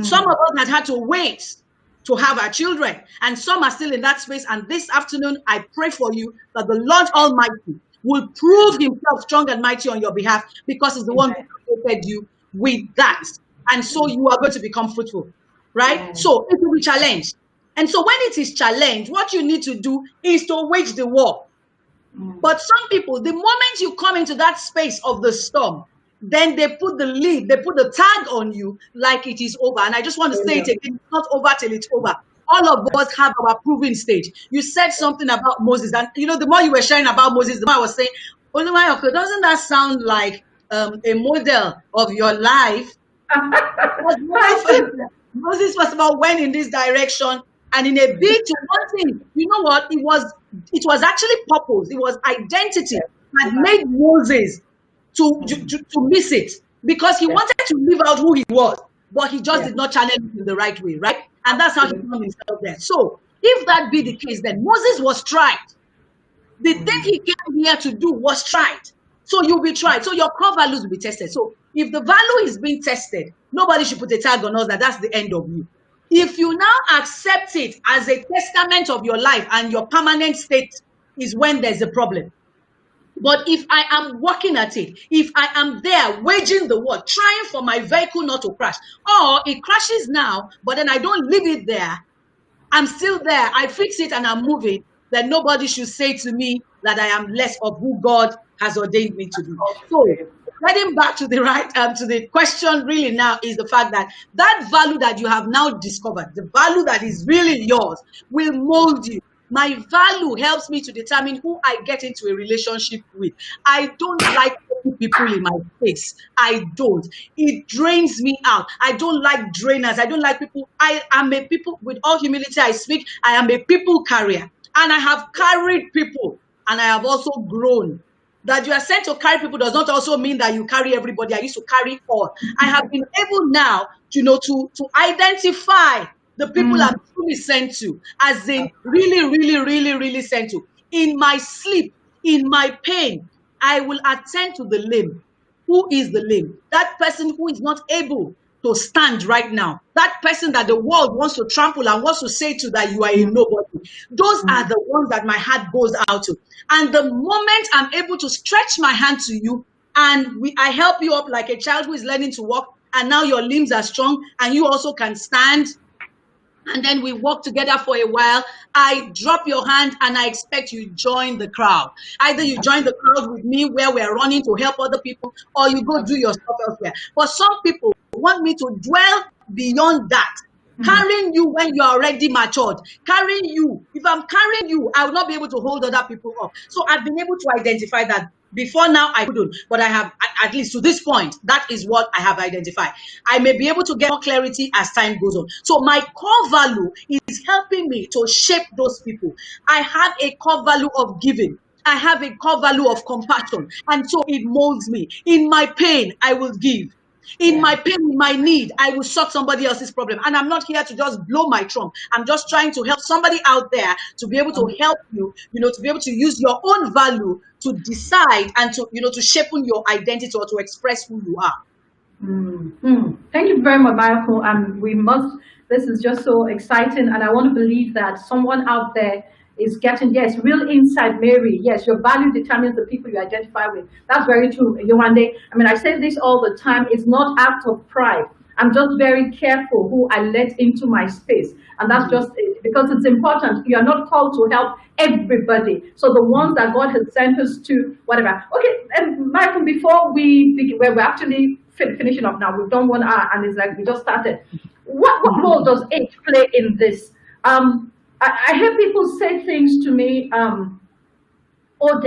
Some of us had to wait to have our children, and some are still in that space. And this afternoon, I pray for you that the Lord Almighty will prove himself strong and mighty on your behalf, because he's the one who created you with that. And so you are going to become fruitful, right? So it will be challenged. And so when it is challenged, what you need to do is to wage the war. But some people, the moment you come into that space of the storm, then they put the tag on you like it is over. And I just want to say it again, it's not over till it's over. All of us have our proving stage. You said something about Moses, and the more you were sharing about Moses, the more I was saying, Oluwayoke, doesn't that sound like a model of your life? Moses was about went in this direction, and in a bid to one thing, you know what? It was actually purpose. It was identity that made Moses to miss it, because he wanted to live out who he was, but he just did not channel it in the right way, right? And that's how he found himself there. So if that be the case, then Moses was tried. The thing he came here to do was tried. So you'll be tried. So your core values will be tested. So if the value is being tested, nobody should put a tag on us that that's the end of you. If you now accept it as a testament of your life and your permanent state, is when there's a problem. But if I am working at it, if I am there waging the war, trying for my vehicle not to crash, or it crashes now, but then I don't leave it there, I'm still there, I fix it and I'm moving, then nobody should say to me that I am less of who God has ordained me to be. So getting back to the question really now is the fact that that value that you have now discovered, the value that is really yours, will mold you. My value helps me to determine who I get into a relationship with. I don't like people in my face. I don't. It drains me out. I don't like drainers. I don't like people. I am a people, with all humility I speak, I am a people carrier. And I have carried people, and I have also grown. That you are sent to carry people does not also mean that you carry everybody. I used to carry all. I have been able now to identify the people I'm truly sent to, as in really, really, really, really sent to. In my sleep, in my pain, I will attend to the lame. Who is the lame? That person who is not able to stand right now. That person that the world wants to trample and wants to say to that you are a nobody. Those are the ones that my heart goes out to. And the moment I'm able to stretch my hand to you, and I help you up like a child who is learning to walk, and now your limbs are strong and you also can stand, and then we walk together for a while, I drop your hand and I expect you join the crowd. Either you join the crowd with me where we're running to help other people, or you go do your stuff elsewhere. But some people want me to dwell beyond that. Carrying you when you are already matured. Carrying you. If I'm carrying you, I will not be able to hold other people up. So I've been able to identify that. Before now, I couldn't, but I have, at least to this point, that is what I have identified. I may be able to get more clarity as time goes on. So my core value is helping me to shape those people. I have a core value of giving. I have a core value of compassion. And so it molds me. In my pain, I will give. In Yeah. my pain, in my need, I will solve somebody else's problem. And I'm not here to just blow my trump. I'm just trying to help somebody out there to be able to help you, to be able to use your own value to decide and to shape your identity or to express who you are. Thank you very much, Michael. And this is just so exciting. And I want to believe that someone out there is getting, yes, real insight, Mary. Yes, your value determines the people you identify with. That's very true, Yowande. I mean, I say this all the time. It's not out of pride. I'm just very careful who I let into my space. And that's just it, because it's important. You are not called to help everybody. So the ones that God has sent us to, whatever. Okay, and Michael, before we begin, we're actually finishing up now. We've done 1 hour and it's like we just started. What role does age play in this? I hear people say things to me, oh,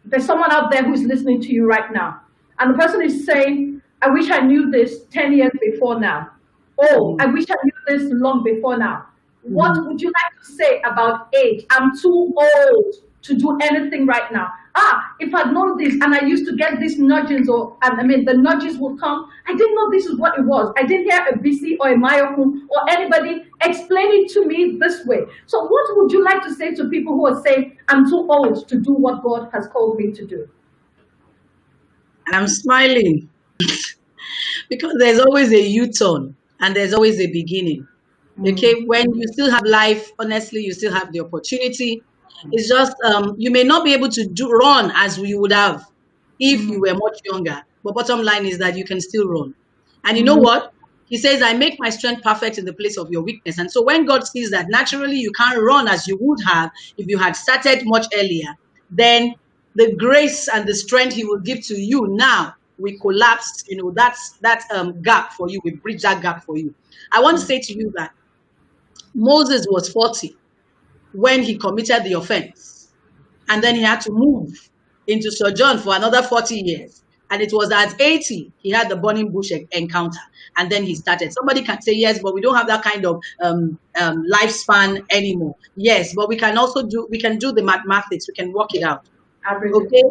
there's someone out there who's listening to you right now. And the person is saying, I wish I knew this 10 years before now. Oh, I wish I knew this long before now. What would you like to say about age? I'm too old to do anything right now. If I'd known this and I used to get these nudges, the nudges will come. I didn't know this is what it was. I didn't hear a Bisi or a Mayoku or anybody explain it to me this way. So what would you like to say to people who are saying, I'm too old to do what God has called me to do? And I'm smiling because there's always a U-turn and there's always a beginning. Okay, when you still have life, honestly, you still have the opportunity. It's just you may not be able to run as you would have if you were much younger. But bottom line is that you can still run. And you know what? He says, I make my strength perfect in the place of your weakness. And so when God sees that naturally you can't run as you would have if you had started much earlier, then the grace and the strength he will give to you now will collapse, that gap for you. We bridge that gap for you. I want to say to you that Moses was 40 when he committed the offense. And then he had to move into sojourn for another 40 years. And it was at 80, he had the burning bush encounter. And then he started. Somebody can say, yes, but we don't have that kind of lifespan anymore. Yes, but we can also do the mathematics. We can work it out. Okay,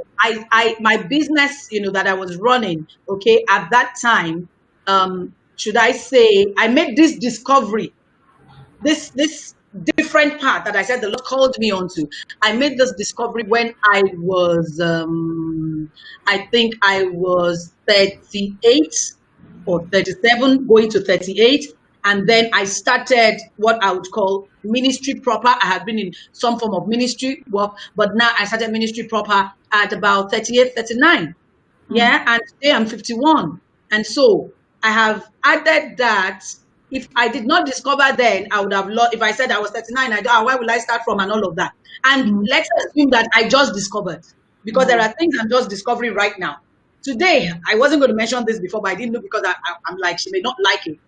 my business, that I was running, okay, at that time, should I say, I made this discovery, this different path that I said the Lord called me onto. I made this discovery when I was, I think I was 38 or 37, going to 38. And then I started what I would call ministry proper. I had been in some form of ministry work, but now I started ministry proper at about 38, 39. Yeah, and today I'm 51. And so I have added that. If I did not discover then, I would have lost. If I said I was 39, where will I start from and all of that? And let's assume that I just discovered, because there are things I'm just discovering right now. Today, I wasn't going to mention this before, but I didn't know because I'm like, she may not like it.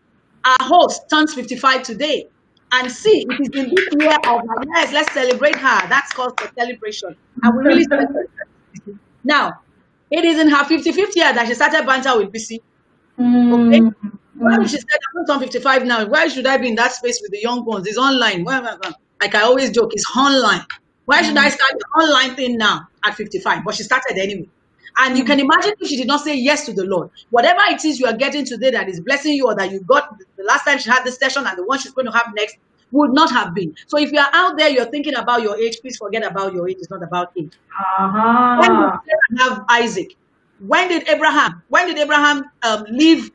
Our host turns 55 today. And see, it is in this year of her. Yes, let's celebrate her. That's called for celebration. And we really celebrate. Now, it is in her 55th year that she started Banter with Bisi. Okay? Why would she say, I'm 55 now? Why should I be in that space with the young ones? It's online. Like I always joke, it's online. Why should I start the online thing now at 55? But she started anyway. And you can imagine if she did not say yes to the Lord. Whatever it is you are getting today that is blessing you, or that you got the last time she had this session and the one she's going to have next, would not have been. So if you're out there, you're thinking about your age, please forget about your age. It's not about age. When did Sarah have Isaac? When did Abraham leave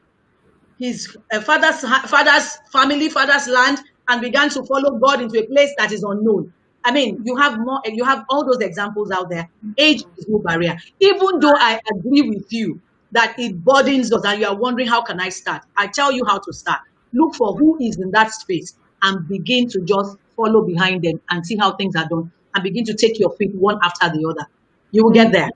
his father's family, father's land, and began to follow God into a place that is unknown? I mean, you have all those examples out there. Age is no barrier. Even though I agree with you that it burdens us and you are wondering, how can I start? I tell you how to start. Look for who is in that space and begin to just follow behind them and see how things are done, and begin to take your feet one after the other. You will get there.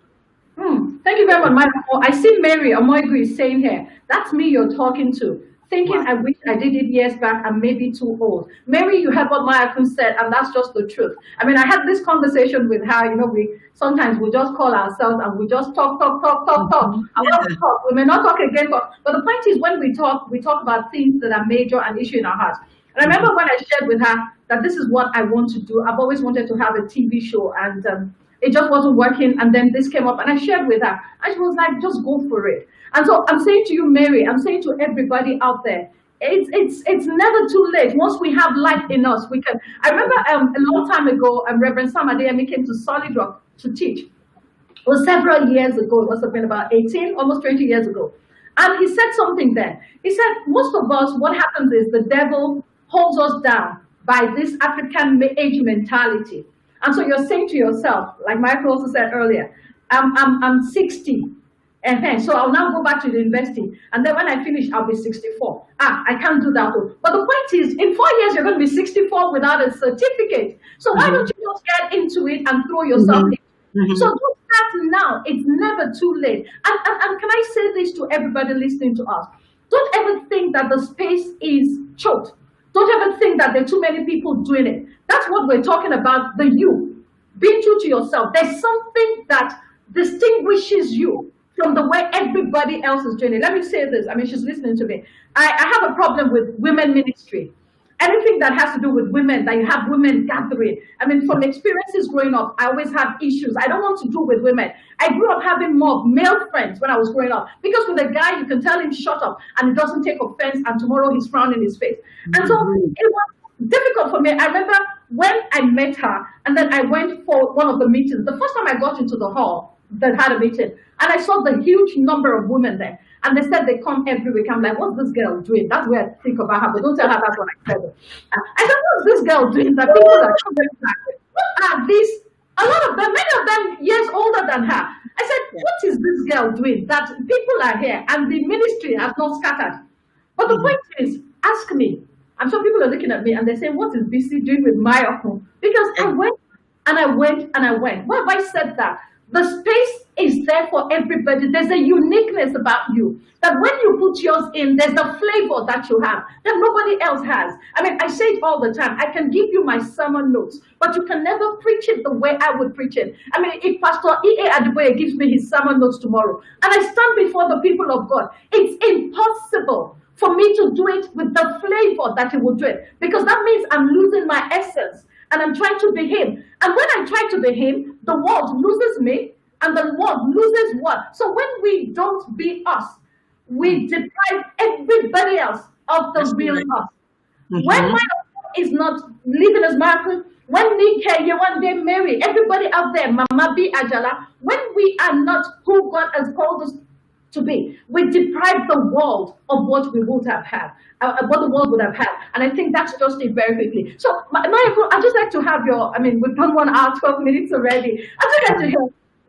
Thank you very much, Michael. I see Mary Omoigu is saying here, that's me you're talking to. thinking Wow. I wish I did it years back. I'm maybe too old. Mary, you heard what Maya Kun said, and that's just the truth. I mean, I had this conversation with her. We sometimes we just call ourselves and we just talk, talk, talk, talk, talk. Mhm. And when Yeah. we talk, we may not talk again, but the point is when we talk about things that are major and issue in our hearts. And I Mhm. remember when I shared with her that this is what I want to do. I've always wanted to have a TV show, and it just wasn't working. And then this came up, and I shared with her, and she was like, "Just go for it." And so I'm saying to you, Mary, I'm saying to everybody out there, it's never too late. Once we have life in us, we can. I remember a long time ago, Reverend Sam Adeyemi came to Solid Rock to teach. It was several years ago. It must have been about 18, almost 20 years ago. And he said something then. He said, most of us, what happens is the devil holds us down by this African age mentality. And so you're saying to yourself, like Michael also said earlier, I'm 60. So I'll now go back to the university. And then when I finish, I'll be 64. I can't do that. But the point is, in 4 years, you're going to be 64 without a certificate. So why don't Mhm. you just get into it and throw yourself Mhm. in? So Mhm. do that now. It's never too late. And can I say this to everybody listening to us? Don't ever think that the space is choked. Don't ever think that there are too many people doing it. That's what we're talking about, the you. Be true to yourself. There's something that distinguishes you from the way everybody else is doing it. Let me say this. I mean, she's listening to me. I have a problem with women ministry. Anything that has to do with women, that you have women gathering. I mean, from experiences growing up, I always had issues. I don't want to do with women. I grew up having more male friends when I was growing up. Because with a guy, you can tell him shut up and he doesn't take offense, and tomorrow he's frowning his face. And so Mhm. it was difficult for me. I remember when I met her and then I went for one of the meetings. The first time I got into the hall that had a meeting, and I saw the huge number of women there. And they said they come every week. I'm like, what's this girl doing? That's where I think about her, but don't tell her that's what I said. I said, what's this girl doing that people are coming back? What are these? A lot of them, many of them years older than her. I said, Yeah. what is this girl doing that people are here and the ministry has not scattered? But the Mhm. point is, ask me. I'm sure people are looking at me and they're saying, what is BC doing with my home? Because I Ex- went and I went and I went. Why have I said that? The space is there for everybody. There's a uniqueness about you that when you put yours in, there's a flavor that you have that nobody else has. I mean, I say it all the time. I can give you my sermon notes, but you can never preach it the way I would preach it. I mean, if Pastor E.A. Adeboye gives me his sermon notes tomorrow and I stand before the people of God, it's impossible for me to do it with the flavor that he will do it, because that means I'm losing my essence and I'm trying to be him. And when I try to be him, the world loses me and the world loses what? So when we don't be us, we Mm. deprive everybody else of the That's real right. us. When Mhm. my is not living as Michael, when me care, one day Mary, everybody out there, Mama B Ajala, when we are not who God has called us to be, we deprive the world of what we would have had, what the world would have had. And I think that's just it very quickly. So, Michael, I'd just like to have your, I mean, we've done 1 hour, 12 minutes already. I'd just like to hear,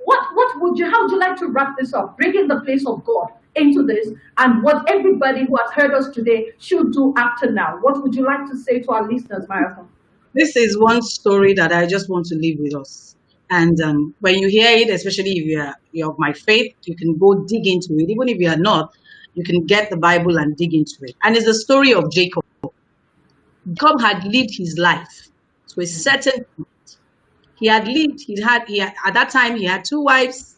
how would you like to wrap this up? Bringing the place of God into this and what everybody who has heard us today should do after now. What would you like to say to our listeners, Michael? This is one story that I just want to leave with us. And when you hear it, especially if you're of my faith, you can go dig into it. Even if you are not, you can get the Bible and dig into it. And it's the story of Jacob. Jacob had lived his life to a certain point. He had lived, at that time he had two wives,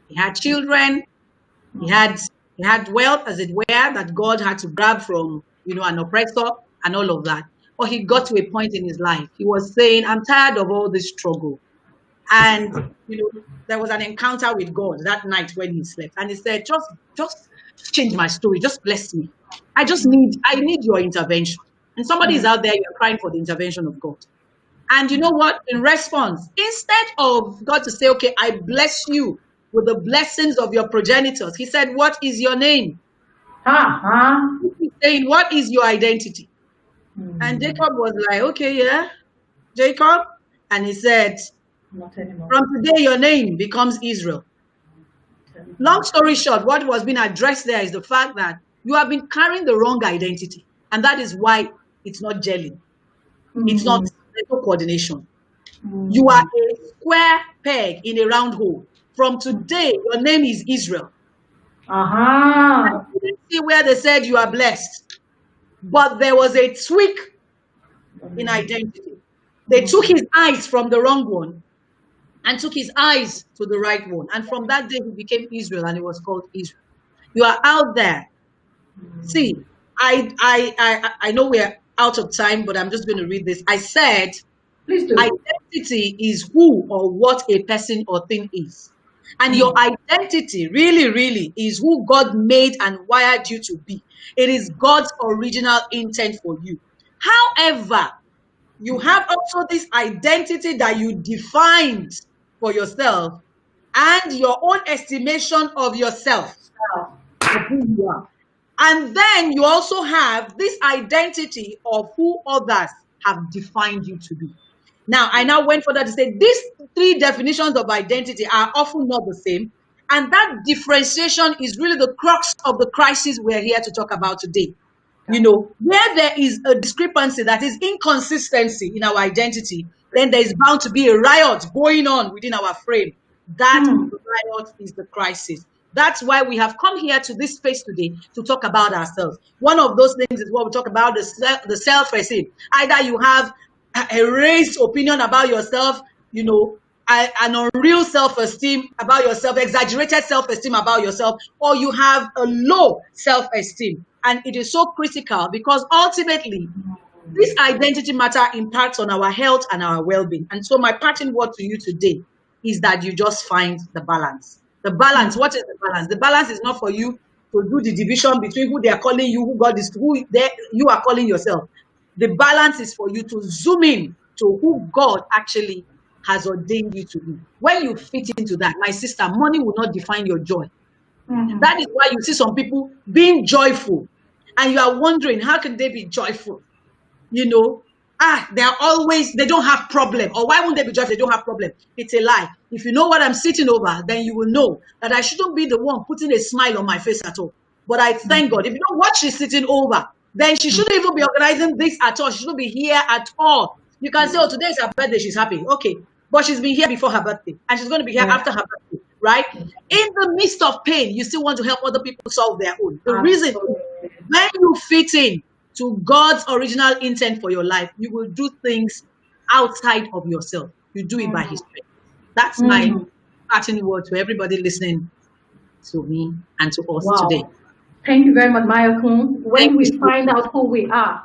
he had children, he had he had wealth, as it were, that God had to grab from, an oppressor and all of that. But he got to a point in his life. He was saying, I'm tired of all this struggle. And there was an encounter with God that night when he slept. And he said, just change my story, just bless me. I need your intervention. And somebody is out there, you're crying for the intervention of God. And you know what? In response, instead of God to say, okay, I bless you with the blessings of your progenitors, he said, what is your name? Uh-huh. He's saying, what is your identity? And Jacob was like, okay, yeah, Jacob. And he said, Not anymore. from today, your name becomes Israel. Long story short, what was being addressed there is the fact that you have been carrying the wrong identity. And that is why it's not gelling. It's not, Mm, there's no coordination. You are mm, a square peg in a round hole. From today, your name is Israel. I uh-huh. didn't see where they said you are blessed. but there was a tweak in identity. They took his eyes from the wrong one and took his eyes to the right one. And from that day, he became Israel, and it was called Israel. You are out there. See, I know we're out of time, but I'm just going to read this. I said, Please do. identity is who or what a person or thing is. And your identity really, really is who God made and wired you to be. It is God's original intent for you. However, you have also this identity that you defined for yourself and your own estimation of yourself, of who you are. And then you also have this identity of who others have defined you to be. Now, I now went further to say these three definitions of identity are often not the same. And that differentiation is really the crux of the crisis we're here to talk about today. You know, where there is a discrepancy, that is inconsistency in our identity, then there is bound to be a riot going on within our frame. That riot is the crisis. That's why we have come here to this space today to talk about ourselves. One of those things is what we talk about, the self-esteem. Either you have a raised opinion about yourself, you know, an unreal self-esteem about yourself, exaggerated self-esteem about yourself, or you have a low self-esteem. And it is so critical because ultimately, this identity matter impacts on our health and our well-being. And so my parting word to you today is that you just find the balance. The balance, what is the balance? The balance is not for you to do the division between who they are calling you, who God is, you are calling yourself. The balance is for you to zoom in to who God actually has ordained you to be. When you fit into that, my sister, money will not define your joy. That is why you see some people being joyful and you are wondering, how can they be joyful? You know, they don't have problem. Or why won't they be joyful if they don't have problem? It's a lie. If you know what I'm sitting over, then you will know that I shouldn't be the one putting a smile on my face at all. But I thank God. If you know what she's sitting over, then she shouldn't even be organizing this at all. She shouldn't be here at all. You can say, oh, today is her birthday, she's happy. Okay. But she's been here before her birthday. And she's going to be here after her birthday. Right? In the midst of pain, you still want to help other people solve their own. The reason is when you fit in to God's original intent for your life, you will do things outside of yourself. You do it by His strength. That's my parting word to everybody listening to me and to us today. Thank you very much, Maya Kun. When we find out who we are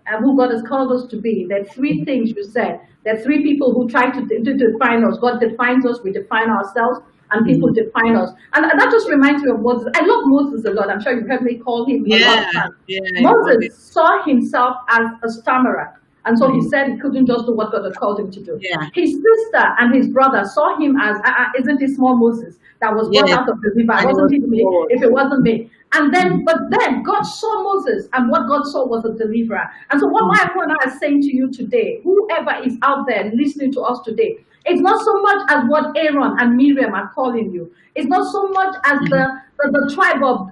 and who God has called us to be, there are three things you said. There are three people who try to define us. God defines us, we define ourselves, and people define us. And that just reminds me of Moses. I love Moses a lot. I'm sure you've heard me call him a lot of times. Moses saw himself as a stammerer. And so he said he couldn't just do what God had called him to do. His sister and his brother saw him as, isn't it small Moses that was brought out of the river? Wasn't it me? If it wasn't me. And then, but then God saw Moses, and what God saw was a deliverer. And so what my point is saying to you today, whoever is out there listening to us today, it's not so much as what Aaron and Miriam are calling you. It's not so much as the tribe of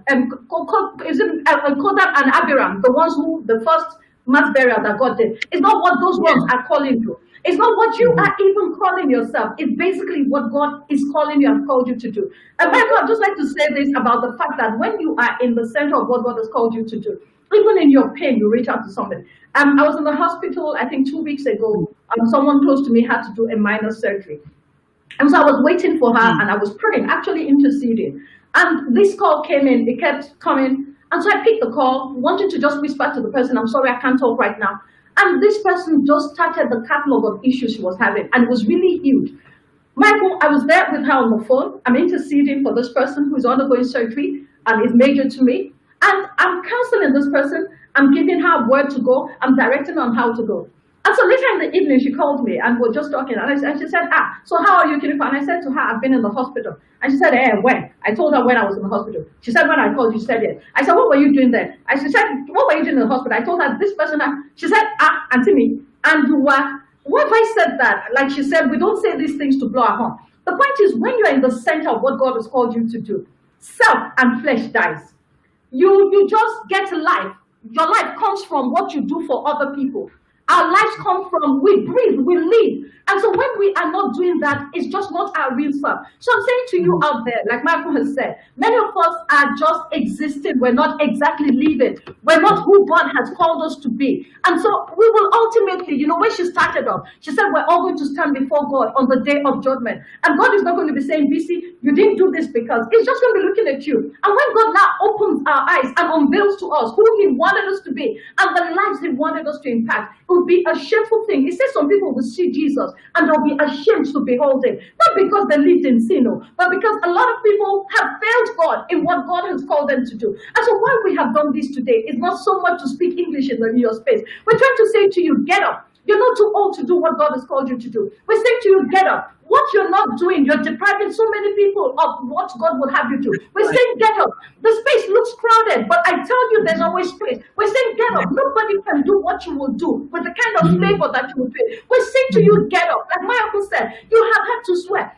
Kodak and Abiram, the ones who, the first mass burial that God did. It's not what those ones are calling you. It's not what you are even calling yourself. It's basically what God is calling you and called you to do. And Michael, I'd just like to say this about the fact that when you are in the center of what God has called you to do, even in your pain, you reach out to somebody. I was in the hospital, I think 2 weeks ago. Someone close to me had to do a minor surgery. And so I was waiting for her and I was praying, actually interceding. And this call came in, it kept coming. And so I picked the call, wanted to just whisper to the person, I'm sorry, I can't talk right now. And this person just started the catalog of issues she was having, and it was really huge. Michael, I was there with her on the phone. I'm interceding for this person who is undergoing surgery and is major to me. And I'm counseling this person. I'm giving her where to go. I'm directing her on how to go. And so later in the evening, she called me and we're just talking. And she said, so how are you, Kinifa? And I said to her, I've been in the hospital. And she said, when? I told her when I was in the hospital. She said, when I called you, she said, yes. I said, what were you doing there? She said, what were you doing in the hospital? I told her, this person, she said, Auntie me. And what if I said that? Like she said, we don't say these things to blow our horn. The point is, when you're in the center of what God has called you to do, self and flesh dies. You just get life. Your life comes from what you do for other people. Our lives come from, we breathe, we live. And so when we are not doing that, it's just not our real self. So I'm saying to you out there, like Michael has said, many of us are just existing. We're not exactly living. We're not who God has called us to be. And so we will ultimately, when she started off, she said we're all going to stand before God on the day of judgment. And God is not going to be saying, Bisi, you didn't do this because. He's just going to be looking at you. And when God now opens our eyes and unveils to us who he wanted us to be and the lives he wanted us to impact, it will be a shameful thing. He says some people will see Jesus and they'll be ashamed to behold him. Not because they lived in sin, no, but because a lot of people have failed God in what God has called them to do. And so why we have done this today is not so much to speak English in your space. We're trying to say to you, get up. You're not too old to do what God has called you to do. We're saying to you, get up. What you're not doing, you're depriving so many people of what God would have you do. We're saying, get up. The space looks crowded, but I tell you, there's always space. We're saying, get up. Nobody can do what you will do with the kind of flavor that you will do. We're saying to you, get up. Like my uncle said, you have had to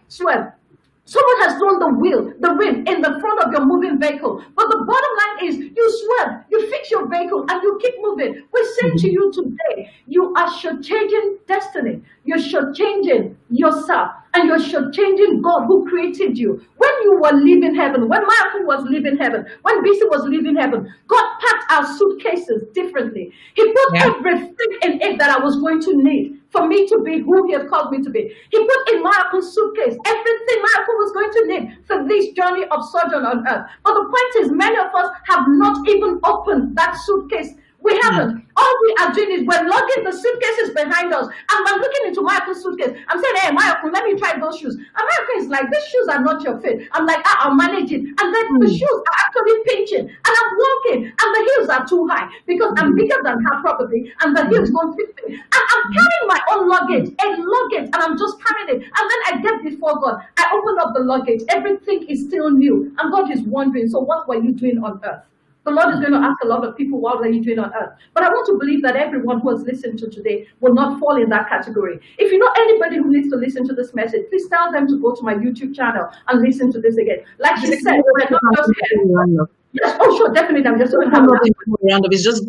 sweat. Someone has thrown the rim in the front of your moving vehicle. But the bottom line is you swerve, you fix your vehicle, and you keep moving. We're saying to you today, you are shortchanging destiny. You're shortchanging yourself. And you're shortchanging God who created you. When you were leaving heaven, when Michael was leaving heaven, when Bisi was leaving heaven, God packed our suitcases differently. He put everything in it that I was going to need for me to be who he had called me to be. He put in Michael's suitcase everything Michael was going to need for this journey of sojourn on earth. But the point is, many of us have not even opened that suitcase. We haven't. All we are doing is we're lugging the suitcases behind us and we're looking into Michael's suitcase. I'm saying, hey, Michael, let me try those shoes. And Michael is like, these shoes are not your fit. I'm like, I'll manage it. And then the shoes are actually pinching. And I'm walking and the heels are too high because I'm bigger than her probably. And the heels don't fit me. And I'm carrying my own luggage, and I'm just carrying it. And then I get before God. I open up the luggage. Everything is still new. And God is wondering, so what were you doing on earth? The Lord is going to ask a lot of people, what are you doing on earth? But I want to believe that everyone who has listened to today will not fall in that category. If you know anybody who needs to listen to this message, please tell them to go to my YouTube channel and listen to this again. Like she said, we're not just here. Yes, oh sure, definitely. I'm just going to It's just,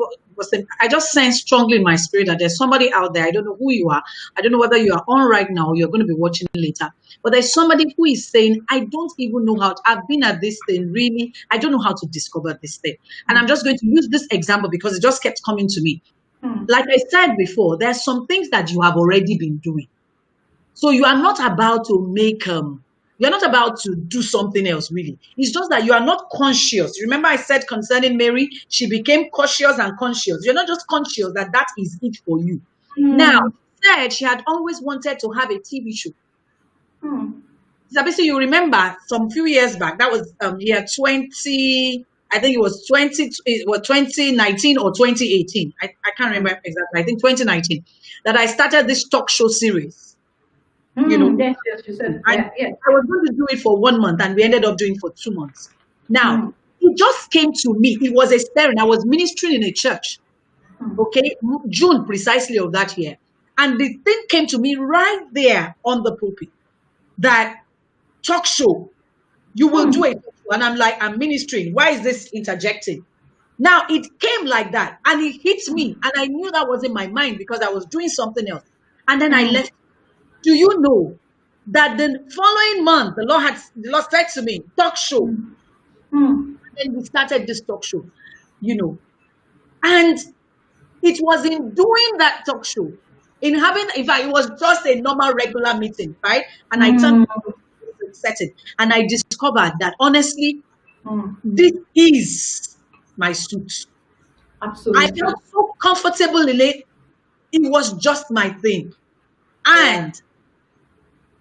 I just sense strongly in my spirit that there's somebody out there. I don't know who you are. I don't know whether you are on right now or you're going to be watching later. But there's somebody who is saying, I don't even know how I've been at this thing, really. I don't know how to discover this thing. And I'm just going to use this example because it just kept coming to me. Like I said before, there's some things that you have already been doing. So you are not about to make you're not about to do something else, really. It's just that you are not conscious. Remember I said concerning Mary, she became cautious and conscious. You're not just conscious that that is it for you. Now, she said she had always wanted to have a TV show. Bisi, you remember some few years back, that was year 20, I think it was 2019 or 2018. I can't remember exactly. I think 2019, that I started this talk show series. Yes, you said. I was going to do it for 1 month and we ended up doing it for 2 months. Now, it just came to me. It was a stirring. I was ministering in a church, June precisely of that year. And the thing came to me right there on the pulpit that talk show, you will do it. And I'm like, I'm ministering. Why is this interjecting? Now, it came like that and it hit me. And I knew that was in my mind because I was doing something else. And then I left. Do you know that the following month, the Lord said to me, talk show. And then we started this talk show, And it was in doing that talk show, in fact, it was just a normal regular meeting, right? And I turned to set it. And I discovered that honestly, this is my suit. Absolutely. I felt so comfortable in it. It was just my thing. And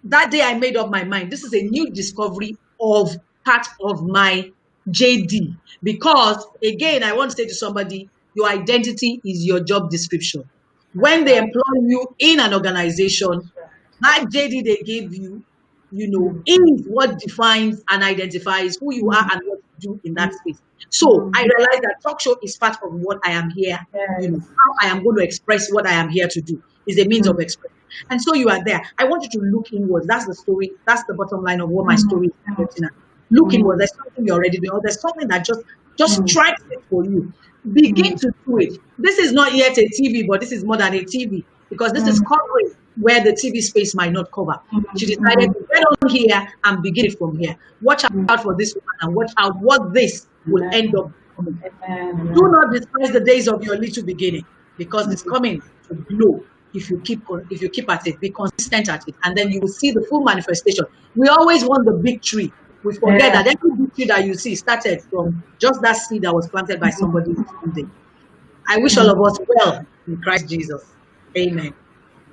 that day I made up my mind. This is a new discovery of part of my JD. Because again, I want to say to somebody, your identity is your job description. When they employ you in an organization, that JD they gave you, is what defines and identifies who you are and what you do in that space. So I realized that talk show is part of what I am here. How I am going to express what I am here to do is a means of expression. And so you are there. I want you to look inwards. That's the story. That's the bottom line of what my story is. Look inwards. There's something you're already doing, or there's something that just strikes it for you. begin to do it. This is not yet a TV, but this is more than a TV because this is covering where the TV space might not cover. She decided to get on here and begin it from here. Watch out for this one and watch out what this will end up becoming. Do not despise the days of your little beginning because it's coming to blow if you keep at it, be consistent at it, and then you will see the full manifestation. We always want the big tree. We forget that every big tree that you see started from just that seed that was planted by somebody someday. I wish all of us well in Christ Jesus. Amen.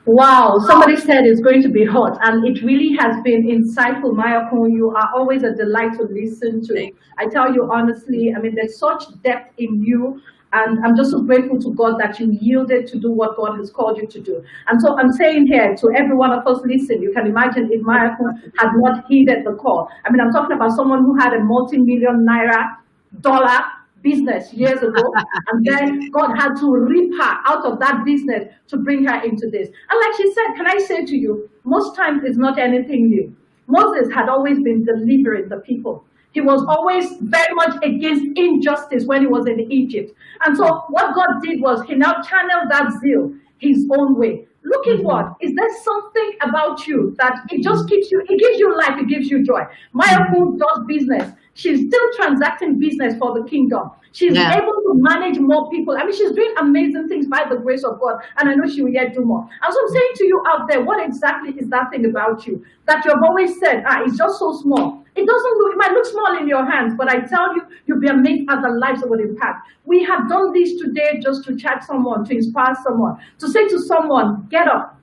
Wow, somebody said it's going to be hot, and it really has been insightful. Maya Kun, you are always a delight to listen to. I tell you honestly, I mean, there's such depth in you, and I'm just so grateful to God that you yielded to do what God has called you to do. And so I'm saying here to every one of us, listen, you can imagine if Maya Kun had not heeded the call. I mean, I'm talking about someone who had a multi-million dollar business years ago, and then God had to rip her out of that business to bring her into this. And like she said, can I say to you, most times it's not anything new. Moses had always been delivering the people. He was always very much against injustice when he was in Egypt. And so what God did was he now channeled that zeal his own way. Look at what, is there something about you that it just keeps you, it gives you life, it gives you joy. Maya Kun does business. She's still transacting business for the kingdom. She's able to manage more people. I mean, she's doing amazing things by the grace of God, and I know she will yet do more. And so I'm saying to you out there, what exactly is that thing about you that you have always said, it's just so small? It doesn't look, it might look small in your hands, but I tell you, you'll be amazed at the lives it will impact. We have done this today just to chat someone, to inspire someone, to say to someone, get up.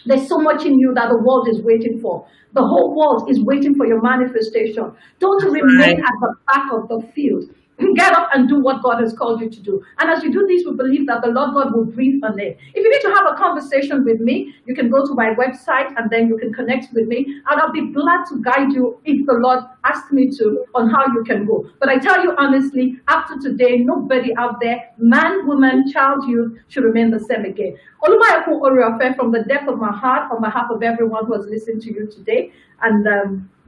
There's so much in you that the world is waiting for. The whole world is waiting for your manifestation. Don't remain at the back of the field. Get up and do what God has called you to do. And as you do this, we believe that the Lord God will breathe on it. If you need to have a conversation with me, you can go to my website and then you can connect with me. And I'll be glad to guide you if the Lord asks me to on how you can go. But I tell you honestly, after today, nobody out there, man, woman, child, youth, should remain the same again. Olumayakun Oriofe, from the depth of my heart, on behalf of everyone who has listened to you today. And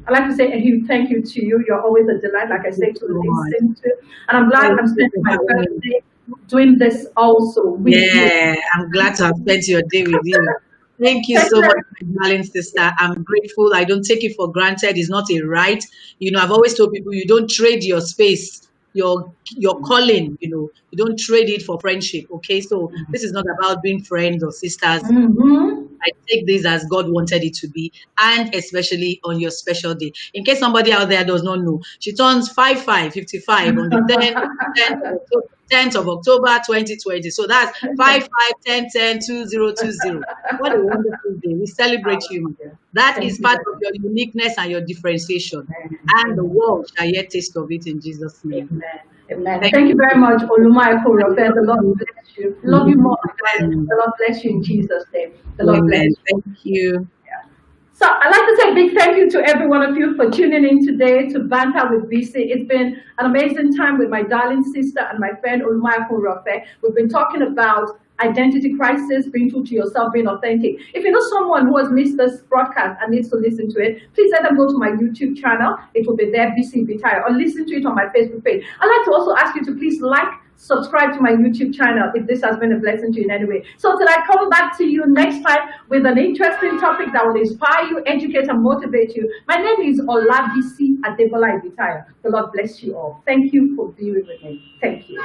I'd like to say a huge thank you to you. You're always a delight, like I say, to listen to. And I'm glad I'm spending my birthday doing this also with you. I'm glad to have spent your day with you. Thank you so much, my darling sister. I'm grateful. I don't take it for granted. It's not a right. You know, I've always told people you don't trade your space, your calling, you know, you don't trade it for friendship. Okay, so this is not about being friends or sisters. I take this as God wanted it to be, and especially on your special day. In case somebody out there does not know, she turns 55 on the 10th of October 2020. So that's 5510102020. What a wonderful day. We celebrate you. That is part of your uniqueness and your differentiation. And the world shall yet taste of it in Jesus' name. Amen. Amen. Thank you very much, Olumayakun Oriofe. The Lord bless you. Love you more, guys. The Lord bless you in Jesus' name. The Lord bless you. Thank you. So I'd like to say a big thank you to every one of you for tuning in today to Banter with Bisi. It's been an amazing time with my darling sister and my friend Olumayakun Oriofe. We've been talking about identity crisis, being true to yourself, being authentic. If you know someone who has missed this broadcast and needs to listen to it, please let them go to my YouTube channel. It will be there, Bisi Bitaya, or listen to it on my Facebook page. I'd like to also ask you to please subscribe to my YouTube channel if this has been a blessing to you in any way. So till I come back to you next time with an interesting topic that will inspire you, educate, and motivate you. My name is Bisi Adebola Ibitaya. The Lord bless you all. Thank you for being with me. Thank you.